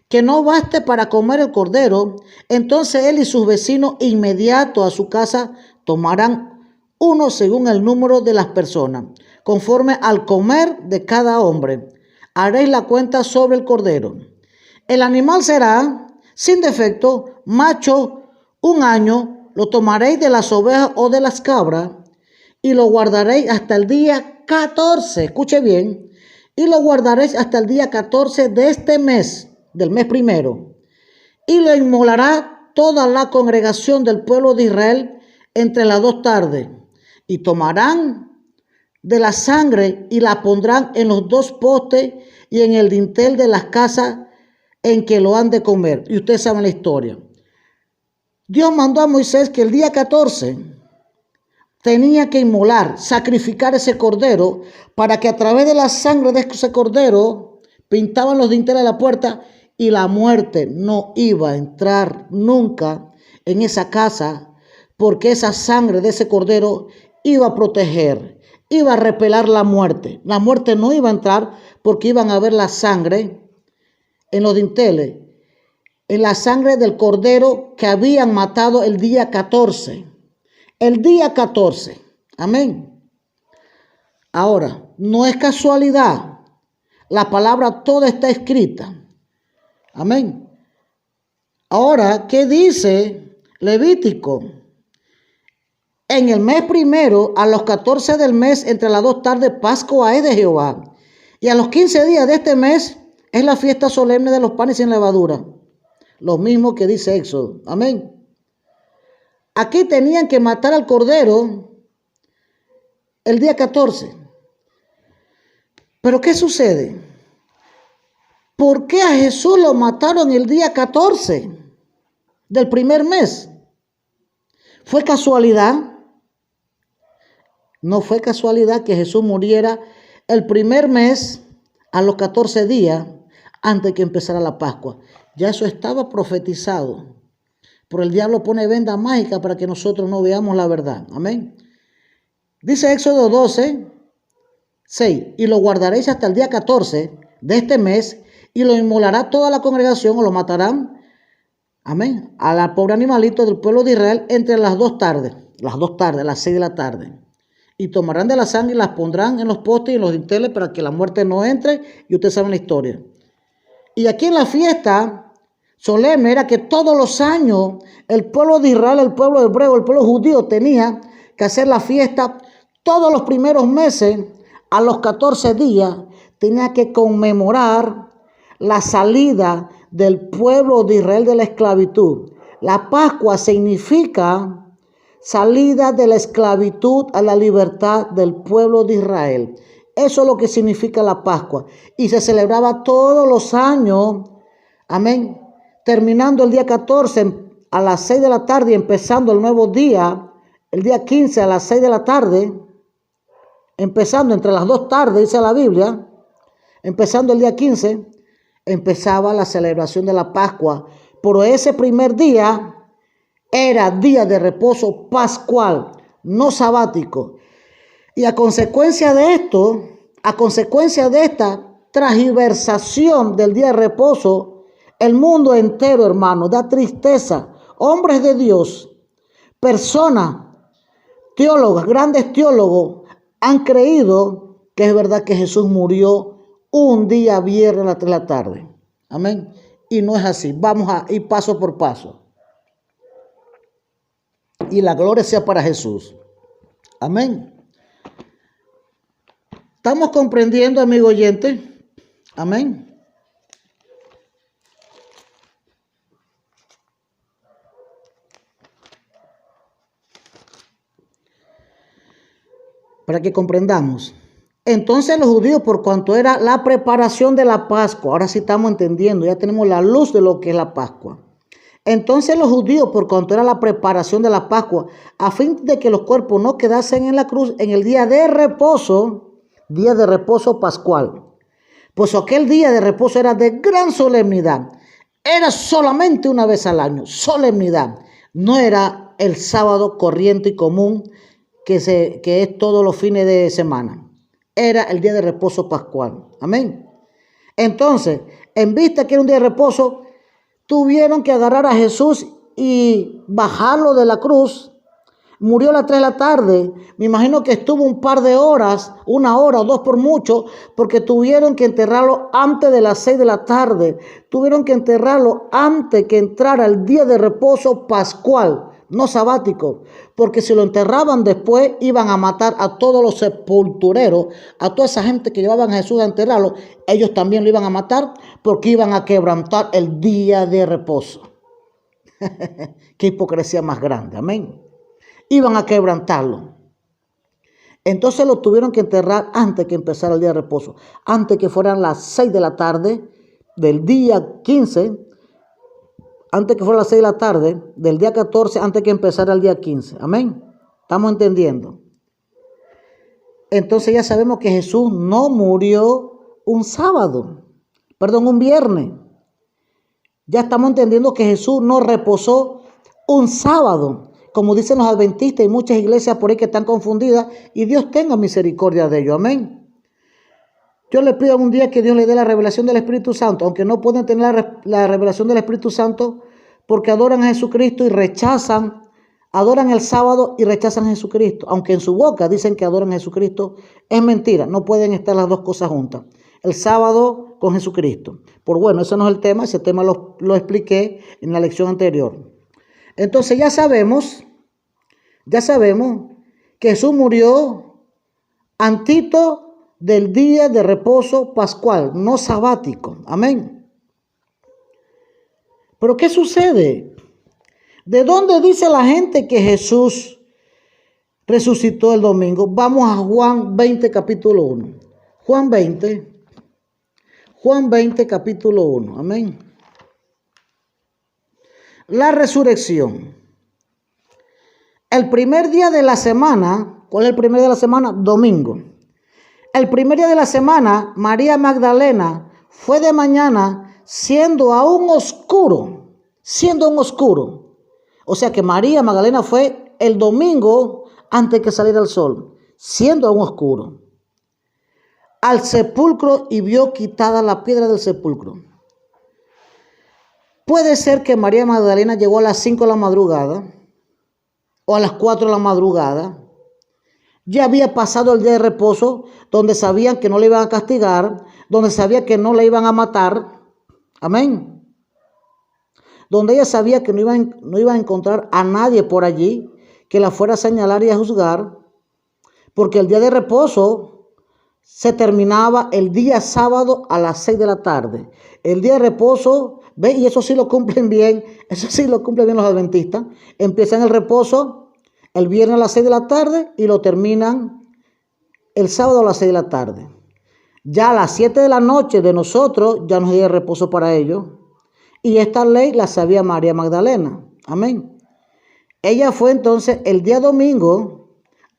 que no baste para comer el cordero, entonces él y sus vecinos inmediatos a su casa tomarán uno según el número de las personas, conforme al comer de cada hombre. Haréis la cuenta sobre el cordero. El animal será sin defecto, macho, 1 año. Lo tomaréis de las ovejas o de las cabras y lo guardaréis hasta el día 14. Escuche bien. Y lo guardaréis hasta el día 14 de este mes, del mes primero. Y lo inmolará toda la congregación del pueblo de Israel entre las 2 tardes. Y tomarán de la sangre y la pondrán en los 2 postes y en el dintel de las casas en que lo han de comer. Y ustedes saben la historia. Dios mandó a Moisés que el día 14 tenía que inmolar, sacrificar ese cordero, para que a través de la sangre de ese cordero pintaban los dinteles de la puerta y la muerte no iba a entrar nunca en esa casa, porque esa sangre de ese cordero iba a proteger, iba a repeler la muerte. La muerte no iba a entrar porque iban a ver la sangre en los dinteles, en la sangre del cordero que habían matado el día 14. El día 14. Amén. Ahora, no es casualidad. La palabra toda está escrita. Amén. Ahora, ¿qué dice Levítico? En el mes primero, a los 14 del mes, entre las 2 tardes, Pascua es de Jehová. Y a los 15 días de este mes es la fiesta solemne de los panes sin levadura. Lo mismo que dice Éxodo. Amén. Aquí tenían que matar al cordero el día 14. Pero ¿qué sucede? ¿Por qué a Jesús lo mataron el día 14 del primer mes? ¿Fue casualidad? No fue casualidad que Jesús muriera el primer mes a los 14 días antes que empezara la Pascua. Ya eso estaba profetizado. Pero el diablo pone venda mágica para que nosotros no veamos la verdad. Amén. Dice Éxodo 12, 6. Y lo guardaréis hasta el día 14 de este mes y lo inmolará toda la congregación o lo matarán. Amén. A la pobre animalito del pueblo de Israel entre las 2 tardes. Las 6 de la tarde. Y tomarán de la sangre y las pondrán en los postes y en los dinteles para que la muerte no entre. Y ustedes saben la historia. Y aquí en la fiesta solemne era que todos los años el pueblo de Israel, el pueblo hebreo, el pueblo judío tenía que hacer la fiesta todos los primeros meses. A los 14 días tenía que conmemorar la salida del pueblo de Israel de la esclavitud. La Pascua significa salida de la esclavitud a la libertad del pueblo de Israel. Eso es lo que significa la Pascua. Y se celebraba todos los años. Amén. Terminando el día 14 a las 6 de la tarde y empezando el nuevo día, el día 15 a las 6 de la tarde, empezando entre las 2 tardes, dice la Biblia, empezando el día 15, empezaba la celebración de la Pascua. Pero ese primer día era día de reposo pascual, no sabático. Y a consecuencia de esto, a consecuencia de esta transversación del día de reposo, el mundo entero, hermano, da tristeza. Hombres de Dios, personas, teólogos, grandes teólogos, han creído que es verdad que Jesús murió un día viernes a las 3 de la tarde. Amén. Y no es así. Vamos a ir paso por paso. Y la gloria sea para Jesús. Amén. ¿Estamos comprendiendo, amigo oyente? Amén. Para que comprendamos. Entonces los judíos, por cuanto era la preparación de la Pascua, ahora sí estamos entendiendo, ya tenemos la luz de lo que es la Pascua. Entonces los judíos, por cuanto era la preparación de la Pascua, a fin de que los cuerpos no quedasen en la cruz en el día de reposo pascual, Pues aquel día de reposo era de gran solemnidad. Era solamente una vez al año, solemnidad. No era el sábado corriente y común que es todos los fines de semana. Era el día de reposo pascual. Amén. Entonces, en vista que era un día de reposo, tuvieron que agarrar a Jesús y bajarlo de la cruz. Murió a las 3 de la tarde. Me imagino que estuvo un par de horas, 1 hora o 2 por mucho, porque tuvieron que enterrarlo antes de las 6 de la tarde. Tuvieron que enterrarlo antes que entrara el día de reposo pascual, no sabático. Porque si lo enterraban después, iban a matar a todos los sepultureros, a toda esa gente que llevaban a Jesús a enterrarlo. Ellos también lo iban a matar porque iban a quebrantar el día de reposo. Qué hipocresía más grande, amén. Iban a quebrantarlo. Entonces lo tuvieron que enterrar antes que empezara el día de reposo, antes que fueran las 6 de la tarde del día 15, antes que fueran las 6 de la tarde del día 14, antes que empezara el día 15. Amén. ¿Estamos entendiendo? Entonces ya sabemos que Jesús no murió un viernes. Ya estamos entendiendo que Jesús no reposó un sábado, como dicen los adventistas y muchas iglesias por ahí que están confundidas, y Dios tenga misericordia de ellos. Amén. Yo le pido un día que Dios le dé la revelación del Espíritu Santo, aunque no pueden tener la revelación del Espíritu Santo porque adoran a Jesucristo y adoran el sábado y rechazan a Jesucristo. Aunque en su boca dicen que adoran a Jesucristo, es mentira. No pueden estar las dos cosas juntas. El sábado con Jesucristo. Por bueno, ese no es el tema. Ese tema lo expliqué en la lección anterior. Entonces ya sabemos que Jesús murió antito del día de reposo pascual, no sabático. Amén. Pero ¿qué sucede? ¿De dónde dice la gente que Jesús resucitó el domingo? Vamos a Juan 20, capítulo 1. Juan 20, capítulo 1. Amén. La resurrección. El primer día de la semana, ¿cuál es el primer día de la semana? Domingo. El primer día de la semana, María Magdalena fue de mañana siendo aún oscuro. O sea que María Magdalena fue el domingo antes que saliera el sol, siendo aún oscuro, al sepulcro y vio quitada la piedra del sepulcro. Puede ser que María Magdalena llegó a las 5 de la madrugada o a las 4 de la madrugada. Ya había pasado el día de reposo, donde sabían que no le iban a castigar, donde sabía que no le iban a matar. Amén. Donde ella sabía que no iba a encontrar a nadie por allí que la fuera a señalar y a juzgar, porque el día de reposo se terminaba el día sábado a las 6 de la tarde. El día de reposo, ¿ve? Y eso sí lo cumplen bien, los adventistas. Empiezan el reposo el viernes a las 6 de la tarde y lo terminan el sábado a las 6 de la tarde. Ya a las 7 de la noche de nosotros ya no es día de reposo para ellos. Y esta ley la sabía María Magdalena. Amén. Ella fue entonces el día domingo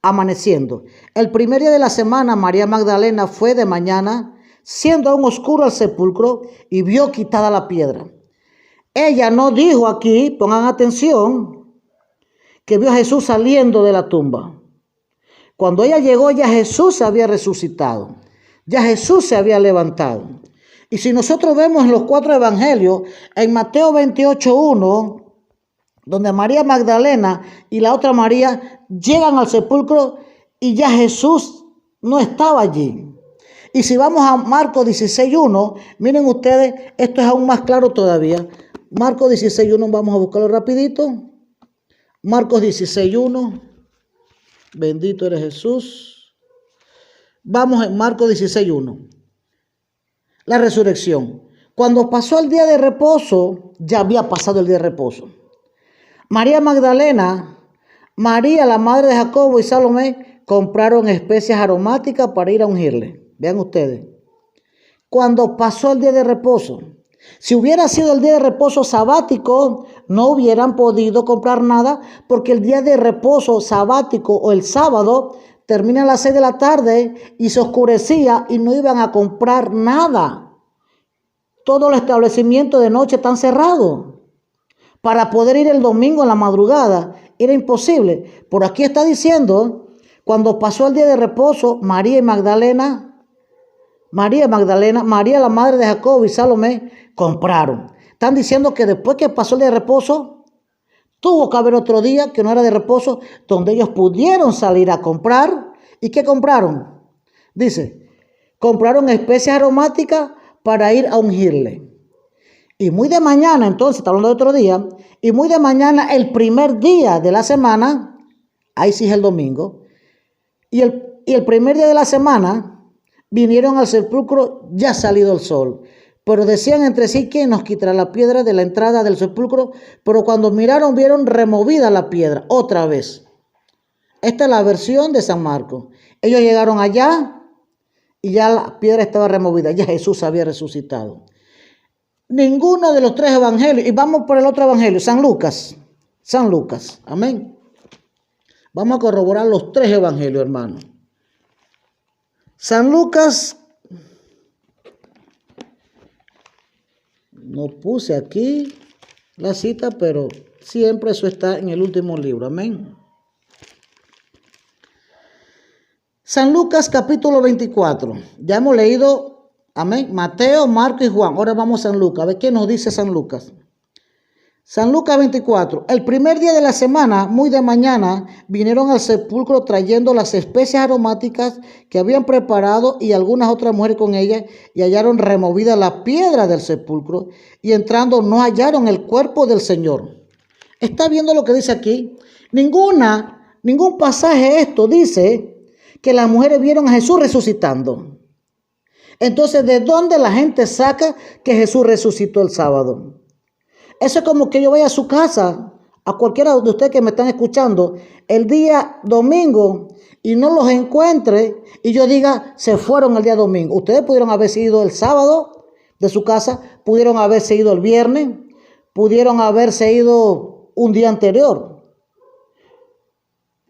amaneciendo. El primer día de la semana María Magdalena fue de mañana, siendo aún oscuro al sepulcro, y vio quitada la piedra. Ella no dijo aquí, pongan atención, que vio a Jesús saliendo de la tumba. Cuando ella llegó, ya Jesús se había resucitado. Ya Jesús se había levantado. Y si nosotros vemos en los 4 evangelios, en Mateo 28:1, donde María Magdalena y la otra María llegan al sepulcro y ya Jesús no estaba allí. Y si vamos a Marcos 16:1, miren ustedes, esto es aún más claro todavía. Marcos 16:1, vamos a buscarlo rapidito. Marcos 16:1, bendito eres Jesús. Vamos en Marcos 16:1. La resurrección. Cuando pasó el día de reposo, ya había pasado el día de reposo. María Magdalena, María, la madre de Jacobo y Salomé, compraron especias aromáticas para ir a ungirle. Vean ustedes. Cuando pasó el día de reposo, si hubiera sido el día de reposo sabático, no hubieran podido comprar nada, porque el día de reposo sabático o el sábado termina a las 6 de la tarde y se oscurecía y no iban a comprar nada. Todos los establecimientos de noche están cerrados. Para poder ir el domingo en la madrugada era imposible. Por aquí está diciendo, cuando pasó el día de reposo, María la madre de Jacob y Salomé compraron. Están diciendo que después que pasó el día de reposo, tuvo que haber otro día que no era de reposo, donde ellos pudieron salir a comprar. ¿Y qué compraron? Dice, compraron especias aromáticas para ir a ungirle. Y muy de mañana, entonces, está hablando de otro día, y muy de mañana, el primer día de la semana, ahí sí es el domingo, y el primer día de la semana, vinieron al sepulcro ya salido el sol. Pero decían entre sí, ¿quién nos quitará la piedra de la entrada del sepulcro? Pero cuando miraron, vieron removida la piedra, otra vez. Esta es la versión de San Marcos. Ellos llegaron allá y ya la piedra estaba removida, ya Jesús había resucitado. Ninguno de los tres evangelios, y vamos por el otro evangelio, San Lucas, amén. Vamos a corroborar los tres evangelios, hermano. San Lucas, no puse aquí la cita, pero siempre eso está en el último libro, amén. San Lucas capítulo 24, ya hemos leído, amén, Mateo, Marcos y Juan. Ahora vamos a San Lucas, a ver qué nos dice San Lucas. San Lucas 24, el primer día de la semana, muy de mañana, vinieron al sepulcro trayendo las especias aromáticas que habían preparado y algunas otras mujeres con ellas, y hallaron removida la piedra del sepulcro, y entrando no hallaron el cuerpo del Señor. ¿Está viendo lo que dice aquí? Ningún pasaje esto dice que las mujeres vieron a Jesús resucitando. Entonces, ¿de dónde la gente saca que Jesús resucitó el sábado? Eso es como que yo vaya a su casa, a cualquiera de ustedes que me están escuchando, el día domingo y no los encuentre y yo diga, se fueron el día domingo. Ustedes pudieron haberse ido el sábado de su casa, pudieron haberse ido el viernes, pudieron haberse ido un día anterior.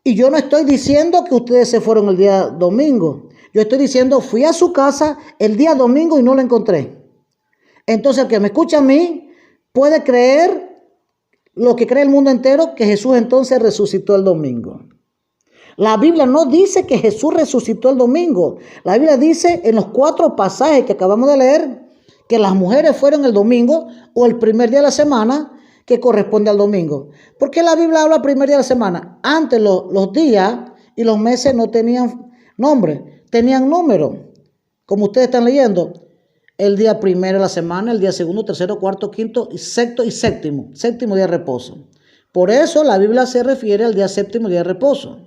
Y yo no estoy diciendo que ustedes se fueron el día domingo. Yo estoy diciendo, fui a su casa el día domingo y no lo encontré. Entonces, el que me escucha a mí puede creer lo que cree el mundo entero, que Jesús entonces resucitó el domingo. La Biblia no dice que Jesús resucitó el domingo. La Biblia dice en los 4 pasajes que acabamos de leer que las mujeres fueron el domingo o el primer día de la semana que corresponde al domingo. ¿Por qué la Biblia habla primer día de la semana? Antes los días y los meses no tenían nombre, tenían número. Como ustedes están leyendo, el día primero de la semana, el día segundo, tercero, cuarto, quinto, y sexto y séptimo día de reposo. Por eso la Biblia se refiere al día séptimo, día de reposo.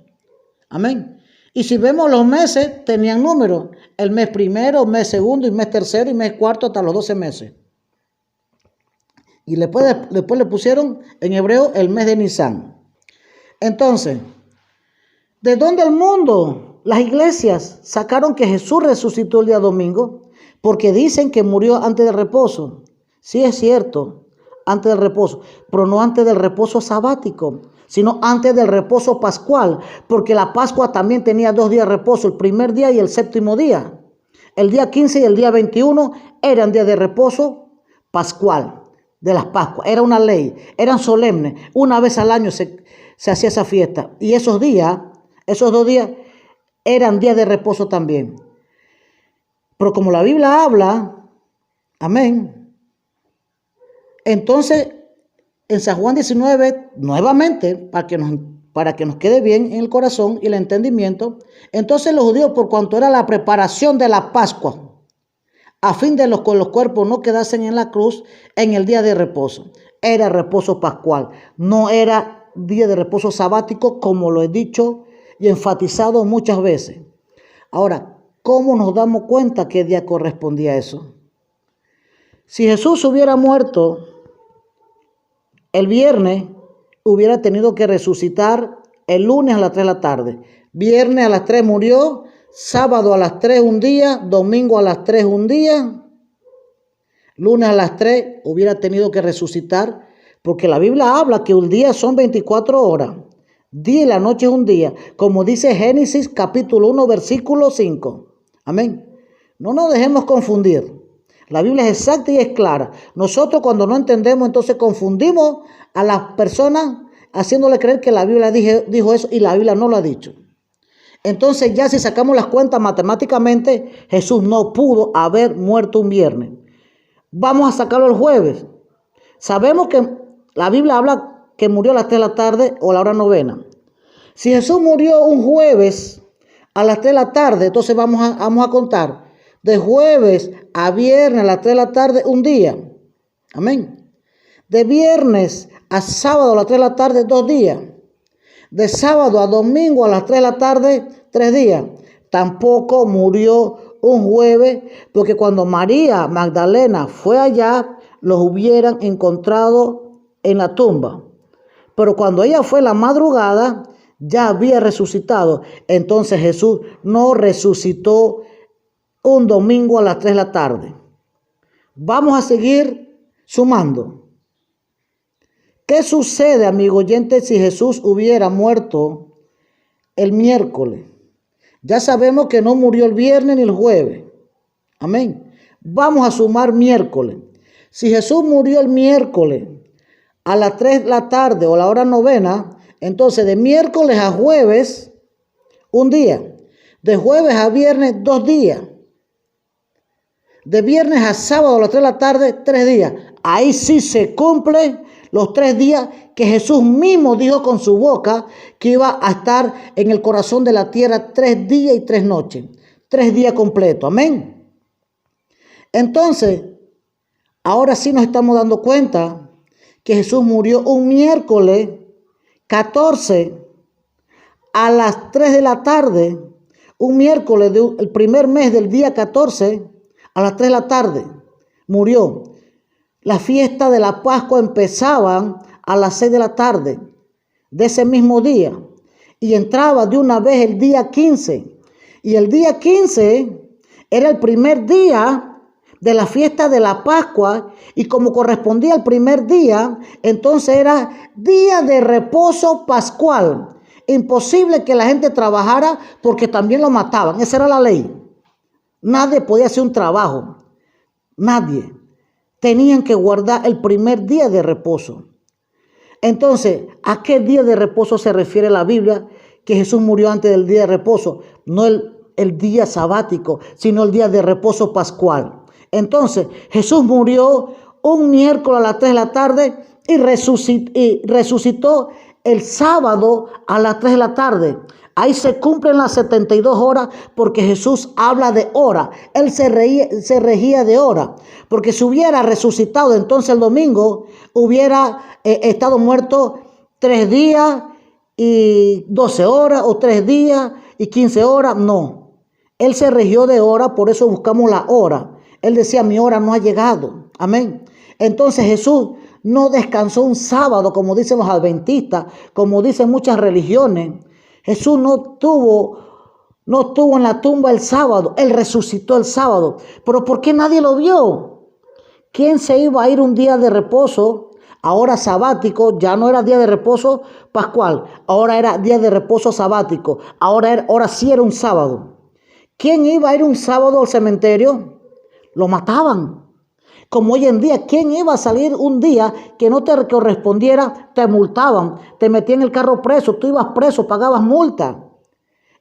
Amén. Y si vemos los meses, tenían número. El mes primero, mes segundo, y mes tercero, y mes cuarto, hasta los 12 meses. Y después le pusieron en hebreo el mes de Nisan. Entonces, ¿de dónde el mundo, las iglesias, sacaron que Jesús resucitó el día domingo? Porque dicen que murió antes del reposo. Sí es cierto, antes del reposo, pero no antes del reposo sabático, sino antes del reposo pascual, porque la Pascua también tenía 2 días de reposo, el primer día y el séptimo día. El día 15 y el día 21 eran días de reposo pascual, de las Pascuas. Era una ley, eran solemnes. Una vez al año se hacía esa fiesta. Y esos 2 días, eran días de reposo también. Pero como la Biblia habla, amén, entonces en San Juan 19, nuevamente, para que nos quede bien en el corazón y el entendimiento, entonces los judíos, por cuanto era la preparación de la Pascua, a fin de que los cuerpos no quedasen en la cruz en el día de reposo, era reposo pascual, no era día de reposo sabático, como lo he dicho y enfatizado muchas veces. Ahora, ¿cómo nos damos cuenta qué día correspondía a eso? Si Jesús hubiera muerto el viernes, hubiera tenido que resucitar el lunes a las 3 de la tarde. Viernes a las 3 murió, sábado a las 3 un día, domingo a las 3 un día, lunes a las 3 hubiera tenido que resucitar, porque la Biblia habla que un día son 24 horas. Día y la noche es un día, como dice Génesis capítulo 1, versículo 5. Amén. No nos dejemos confundir. La Biblia es exacta y es clara. Nosotros cuando no entendemos, entonces confundimos a las personas haciéndole creer que la Biblia dijo eso y la Biblia no lo ha dicho. Entonces ya si sacamos las cuentas matemáticamente, Jesús no pudo haber muerto un viernes. Vamos a sacarlo el jueves. Sabemos que la Biblia habla que murió a las 3 de la tarde o a la hora novena. Si Jesús murió un jueves a las 3 de la tarde, entonces vamos a contar de jueves a viernes a las 3 de la tarde un día. Amén. De viernes a sábado a las 3 de la tarde 2 días. De sábado a domingo a las 3 de la tarde 3 días. Tampoco murió un jueves, porque cuando María Magdalena fue allá, los hubieran encontrado en la tumba. Pero cuando ella fue la madrugada, ya había resucitado. Entonces Jesús no resucitó un domingo a las 3 de la tarde. Vamos a seguir sumando. ¿Qué sucede, amigo oyente, si Jesús hubiera muerto el miércoles? Ya sabemos que no murió el viernes ni el jueves. Amén. Vamos a sumar miércoles. Si Jesús murió el miércoles a las 3 de la tarde o a la hora novena, entonces de miércoles a jueves, un día. De jueves a viernes, 2 días. De viernes a sábado a las 3 de la tarde, 3 días. Ahí sí se cumplen los 3 días que Jesús mismo dijo con su boca que iba a estar en el corazón de la tierra 3 días y 3 noches. 3 días completos. Amén. Entonces, ahora sí nos estamos dando cuenta que Jesús murió un miércoles 14 a las 3 de la tarde. Un miércoles del primer mes del día 14 a las 3 de la tarde. Murió. La fiesta de la Pascua empezaba a las 6 de la tarde de ese mismo día y entraba de una vez el día 15. Y el día 15 era el primer día de la fiesta de la Pascua y como correspondía al primer día, entonces era día de reposo pascual. Imposible que la gente trabajara porque también lo mataban. Esa era la ley. Nadie podía hacer un trabajo. Nadie. Tenían que guardar el primer día de reposo. Entonces, ¿a qué día de reposo se refiere la Biblia? Que Jesús murió antes del día de reposo. No el día sabático, sino el día de reposo pascual. Entonces, Jesús murió un miércoles a las 3 de la tarde y resucitó el sábado a las 3 de la tarde. Ahí se cumplen las 72 horas porque Jesús habla de hora. Él se regía de hora. Porque si hubiera resucitado entonces el domingo, hubiera estado muerto 3 días y 12 horas o 3 días y 15 horas. No. Él se regió de hora, por eso buscamos la hora. Él decía, mi hora no ha llegado. Amén. Entonces Jesús no descansó un sábado, como dicen los adventistas, como dicen muchas religiones. Jesús no estuvo en la tumba el sábado. Él resucitó el sábado. Pero ¿por qué nadie lo vio? ¿Quién se iba a ir un día de reposo? Ahora sabático, ya no era día de reposo pascual. Ahora era día de reposo sabático. Ahora sí era un sábado. ¿Quién iba a ir un sábado al cementerio? Lo mataban. Como hoy en día, ¿quién iba a salir un día que no te correspondiera? Te multaban, te metían en el carro preso, tú ibas preso, pagabas multa.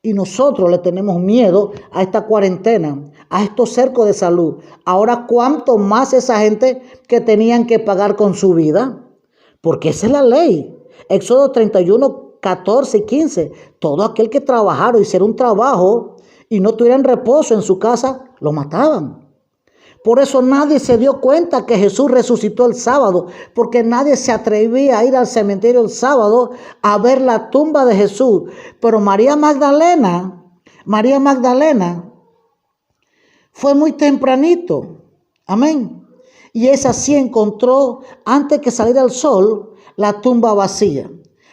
Y nosotros le tenemos miedo a esta cuarentena, a estos cercos de salud. Ahora, ¿cuánto más esa gente que tenían que pagar con su vida? Porque esa es la ley. Éxodo 31, 14 y 15. Todo aquel que trabajara o hiciera un trabajo y no tuviera en reposo en su casa, lo mataban. Por eso nadie se dio cuenta que Jesús resucitó el sábado, porque nadie se atrevía a ir al cementerio el sábado a ver la tumba de Jesús. Pero María Magdalena fue muy tempranito. Amén. Y esa sí encontró, antes que saliera el sol, la tumba vacía.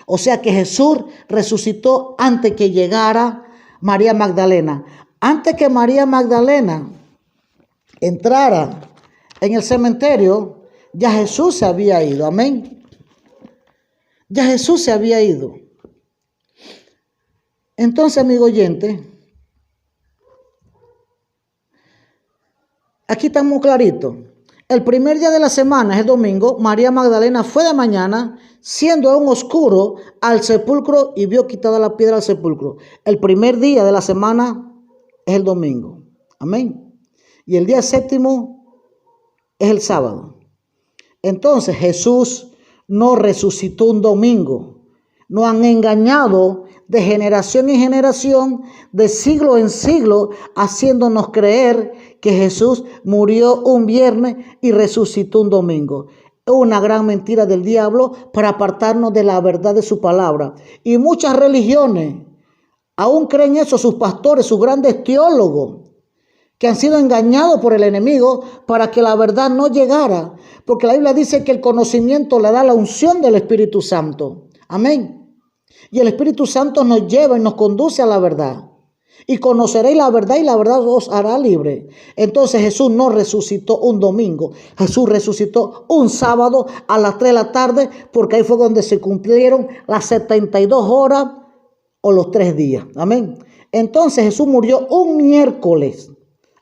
O sea que Jesús resucitó antes que llegara María Magdalena. Antes que María Magdalena entrara en el cementerio, ya Jesús se había ido. Amén. Ya Jesús se había ido. Entonces, amigo oyente, aquí estamos claritos. El primer día de la semana es el domingo. María Magdalena fue de mañana, siendo aún oscuro, al sepulcro y vio quitada la piedra del sepulcro. El primer día de la semana es el domingo. Amén. Y el día séptimo es el sábado. Entonces Jesús no resucitó un domingo. Nos han engañado de generación en generación, de siglo en siglo, haciéndonos creer que Jesús murió un viernes y resucitó un domingo. Es una gran mentira del diablo para apartarnos de la verdad de su palabra. Y muchas religiones aún creen eso, sus pastores, sus grandes teólogos, que han sido engañados por el enemigo para que la verdad no llegara. Porque la Biblia dice que el conocimiento le da la unción del Espíritu Santo. Amén. Y el Espíritu Santo nos lleva y nos conduce a la verdad. Y conoceréis la verdad y la verdad os hará libre. Entonces Jesús no resucitó un domingo. Jesús resucitó un sábado a las 3 de la tarde, porque ahí fue donde se cumplieron las 72 horas o los 3 días. Amén. Entonces Jesús murió un miércoles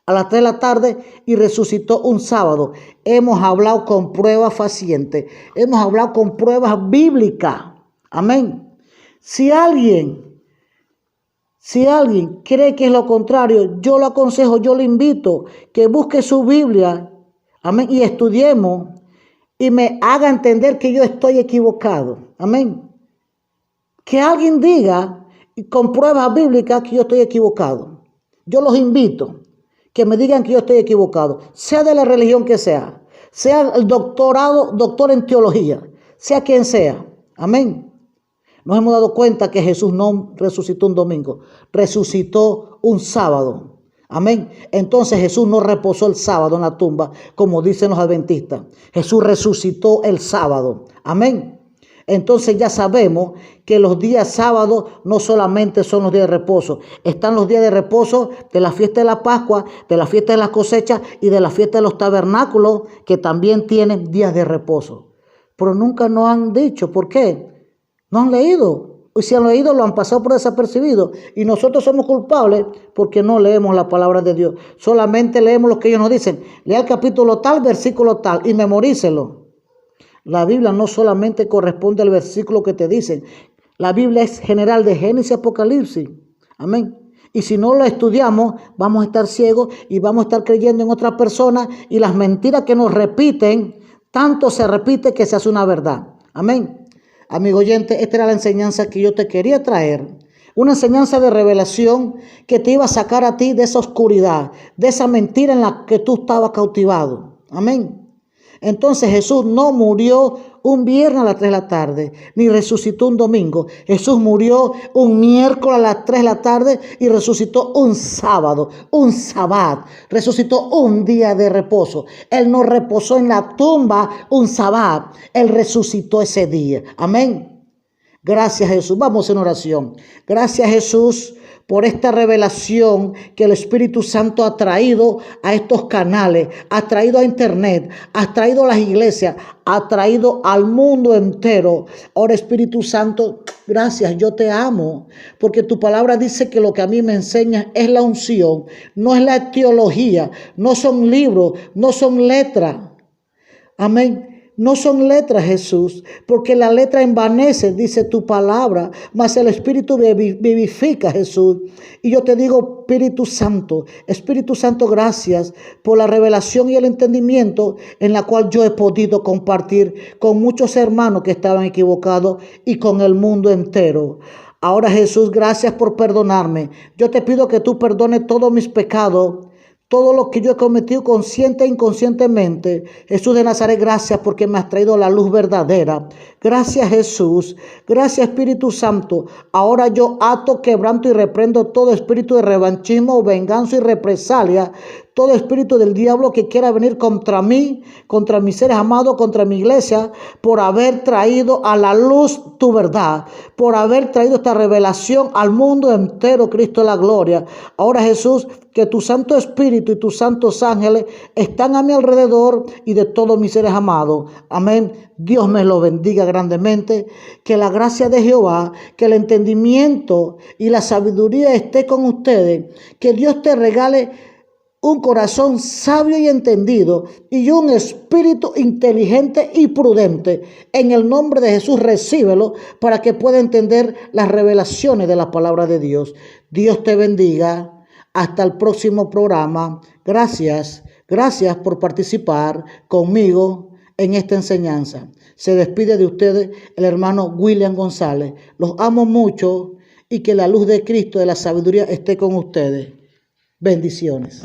a las 3 de la tarde y resucitó un sábado. Hemos hablado con pruebas fehacientes. Hemos hablado con pruebas bíblicas. Amén. Si alguien cree que es lo contrario, yo lo aconsejo, yo le invito que busque su Biblia, amén, y estudiemos y me haga entender que yo estoy equivocado, amén. Que alguien diga con pruebas bíblicas que yo estoy equivocado. Yo los invito que me digan que yo estoy equivocado, sea de la religión que sea el doctor en teología, sea quien sea, amén. Nos hemos dado cuenta que Jesús no resucitó un domingo, resucitó un sábado. Amén. Entonces Jesús no reposó el sábado en la tumba, como dicen los adventistas. Jesús resucitó el sábado. Amén. Entonces ya sabemos que los días sábados no solamente son los días de reposo. Están los días de reposo de la fiesta de la Pascua, de la fiesta de las cosechas y de la fiesta de los tabernáculos, que también tienen días de reposo. Pero nunca nos han dicho por qué. No han leído. Y si han leído, lo han pasado por desapercibido. Y nosotros somos culpables porque no leemos la palabra de Dios. Solamente leemos lo que ellos nos dicen. Lea el capítulo tal, versículo tal y memorícelo. La Biblia no solamente corresponde al versículo que te dicen. La Biblia es general de Génesis y Apocalipsis. Amén. Y si no lo estudiamos, vamos a estar ciegos y vamos a estar creyendo en otras personas. Y las mentiras que nos repiten, tanto se repite que se hace una verdad. Amén. Amigo oyente, esta era la enseñanza que yo te quería traer. Una enseñanza de revelación que te iba a sacar a ti de esa oscuridad, de esa mentira en la que tú estabas cautivado. Amén. Entonces Jesús no murió un viernes a las 3 de la tarde, ni resucitó un domingo. Jesús murió un miércoles a las 3 de la tarde y resucitó un sábado, un sabbat. Resucitó un día de reposo. Él no reposó en la tumba un sabbat. Él resucitó ese día. Amén. Gracias Jesús. Vamos en oración. Gracias Jesús por esta revelación que el Espíritu Santo ha traído a estos canales, ha traído a internet, ha traído a las iglesias, ha traído al mundo entero. Ahora Espíritu Santo, gracias, yo te amo, porque tu palabra dice que lo que a mí me enseña es la unción, no es la teología, no son libros, no son letras. Amén. No son letras, Jesús, porque la letra envanece, dice tu palabra, mas el Espíritu vivifica, Jesús. Y yo te digo, Espíritu Santo, gracias por la revelación y el entendimiento en la cual yo he podido compartir con muchos hermanos que estaban equivocados y con el mundo entero. Ahora, Jesús, gracias por perdonarme. Yo te pido que tú perdones todos mis pecados, todo lo que yo he cometido consciente e inconscientemente. Jesús de Nazaret, gracias porque me has traído la luz verdadera. Gracias Jesús. Gracias Espíritu Santo. Ahora yo ato, quebranto y reprendo todo espíritu de revanchismo, venganza y represalia. todo espíritu del diablo que quiera venir contra mí, contra mis seres amados, contra mi iglesia, por haber traído a la luz tu verdad, por haber traído esta revelación al mundo entero, Cristo de la gloria. Ahora, Jesús, que tu Santo Espíritu y tus santos ángeles están a mi alrededor y de todos mis seres amados. Amén. Dios me lo bendiga grandemente. Que la gracia de Jehová, que el entendimiento y la sabiduría esté con ustedes. Que Dios te regale un corazón sabio y entendido y un espíritu inteligente y prudente. En el nombre de Jesús, recíbelo para que pueda entender las revelaciones de la palabra de Dios. Dios te bendiga. Hasta el próximo programa. Gracias por participar conmigo en esta enseñanza. Se despide de ustedes el hermano William González. Los amo mucho y que la luz de Cristo, de la sabiduría, esté con ustedes. Bendiciones.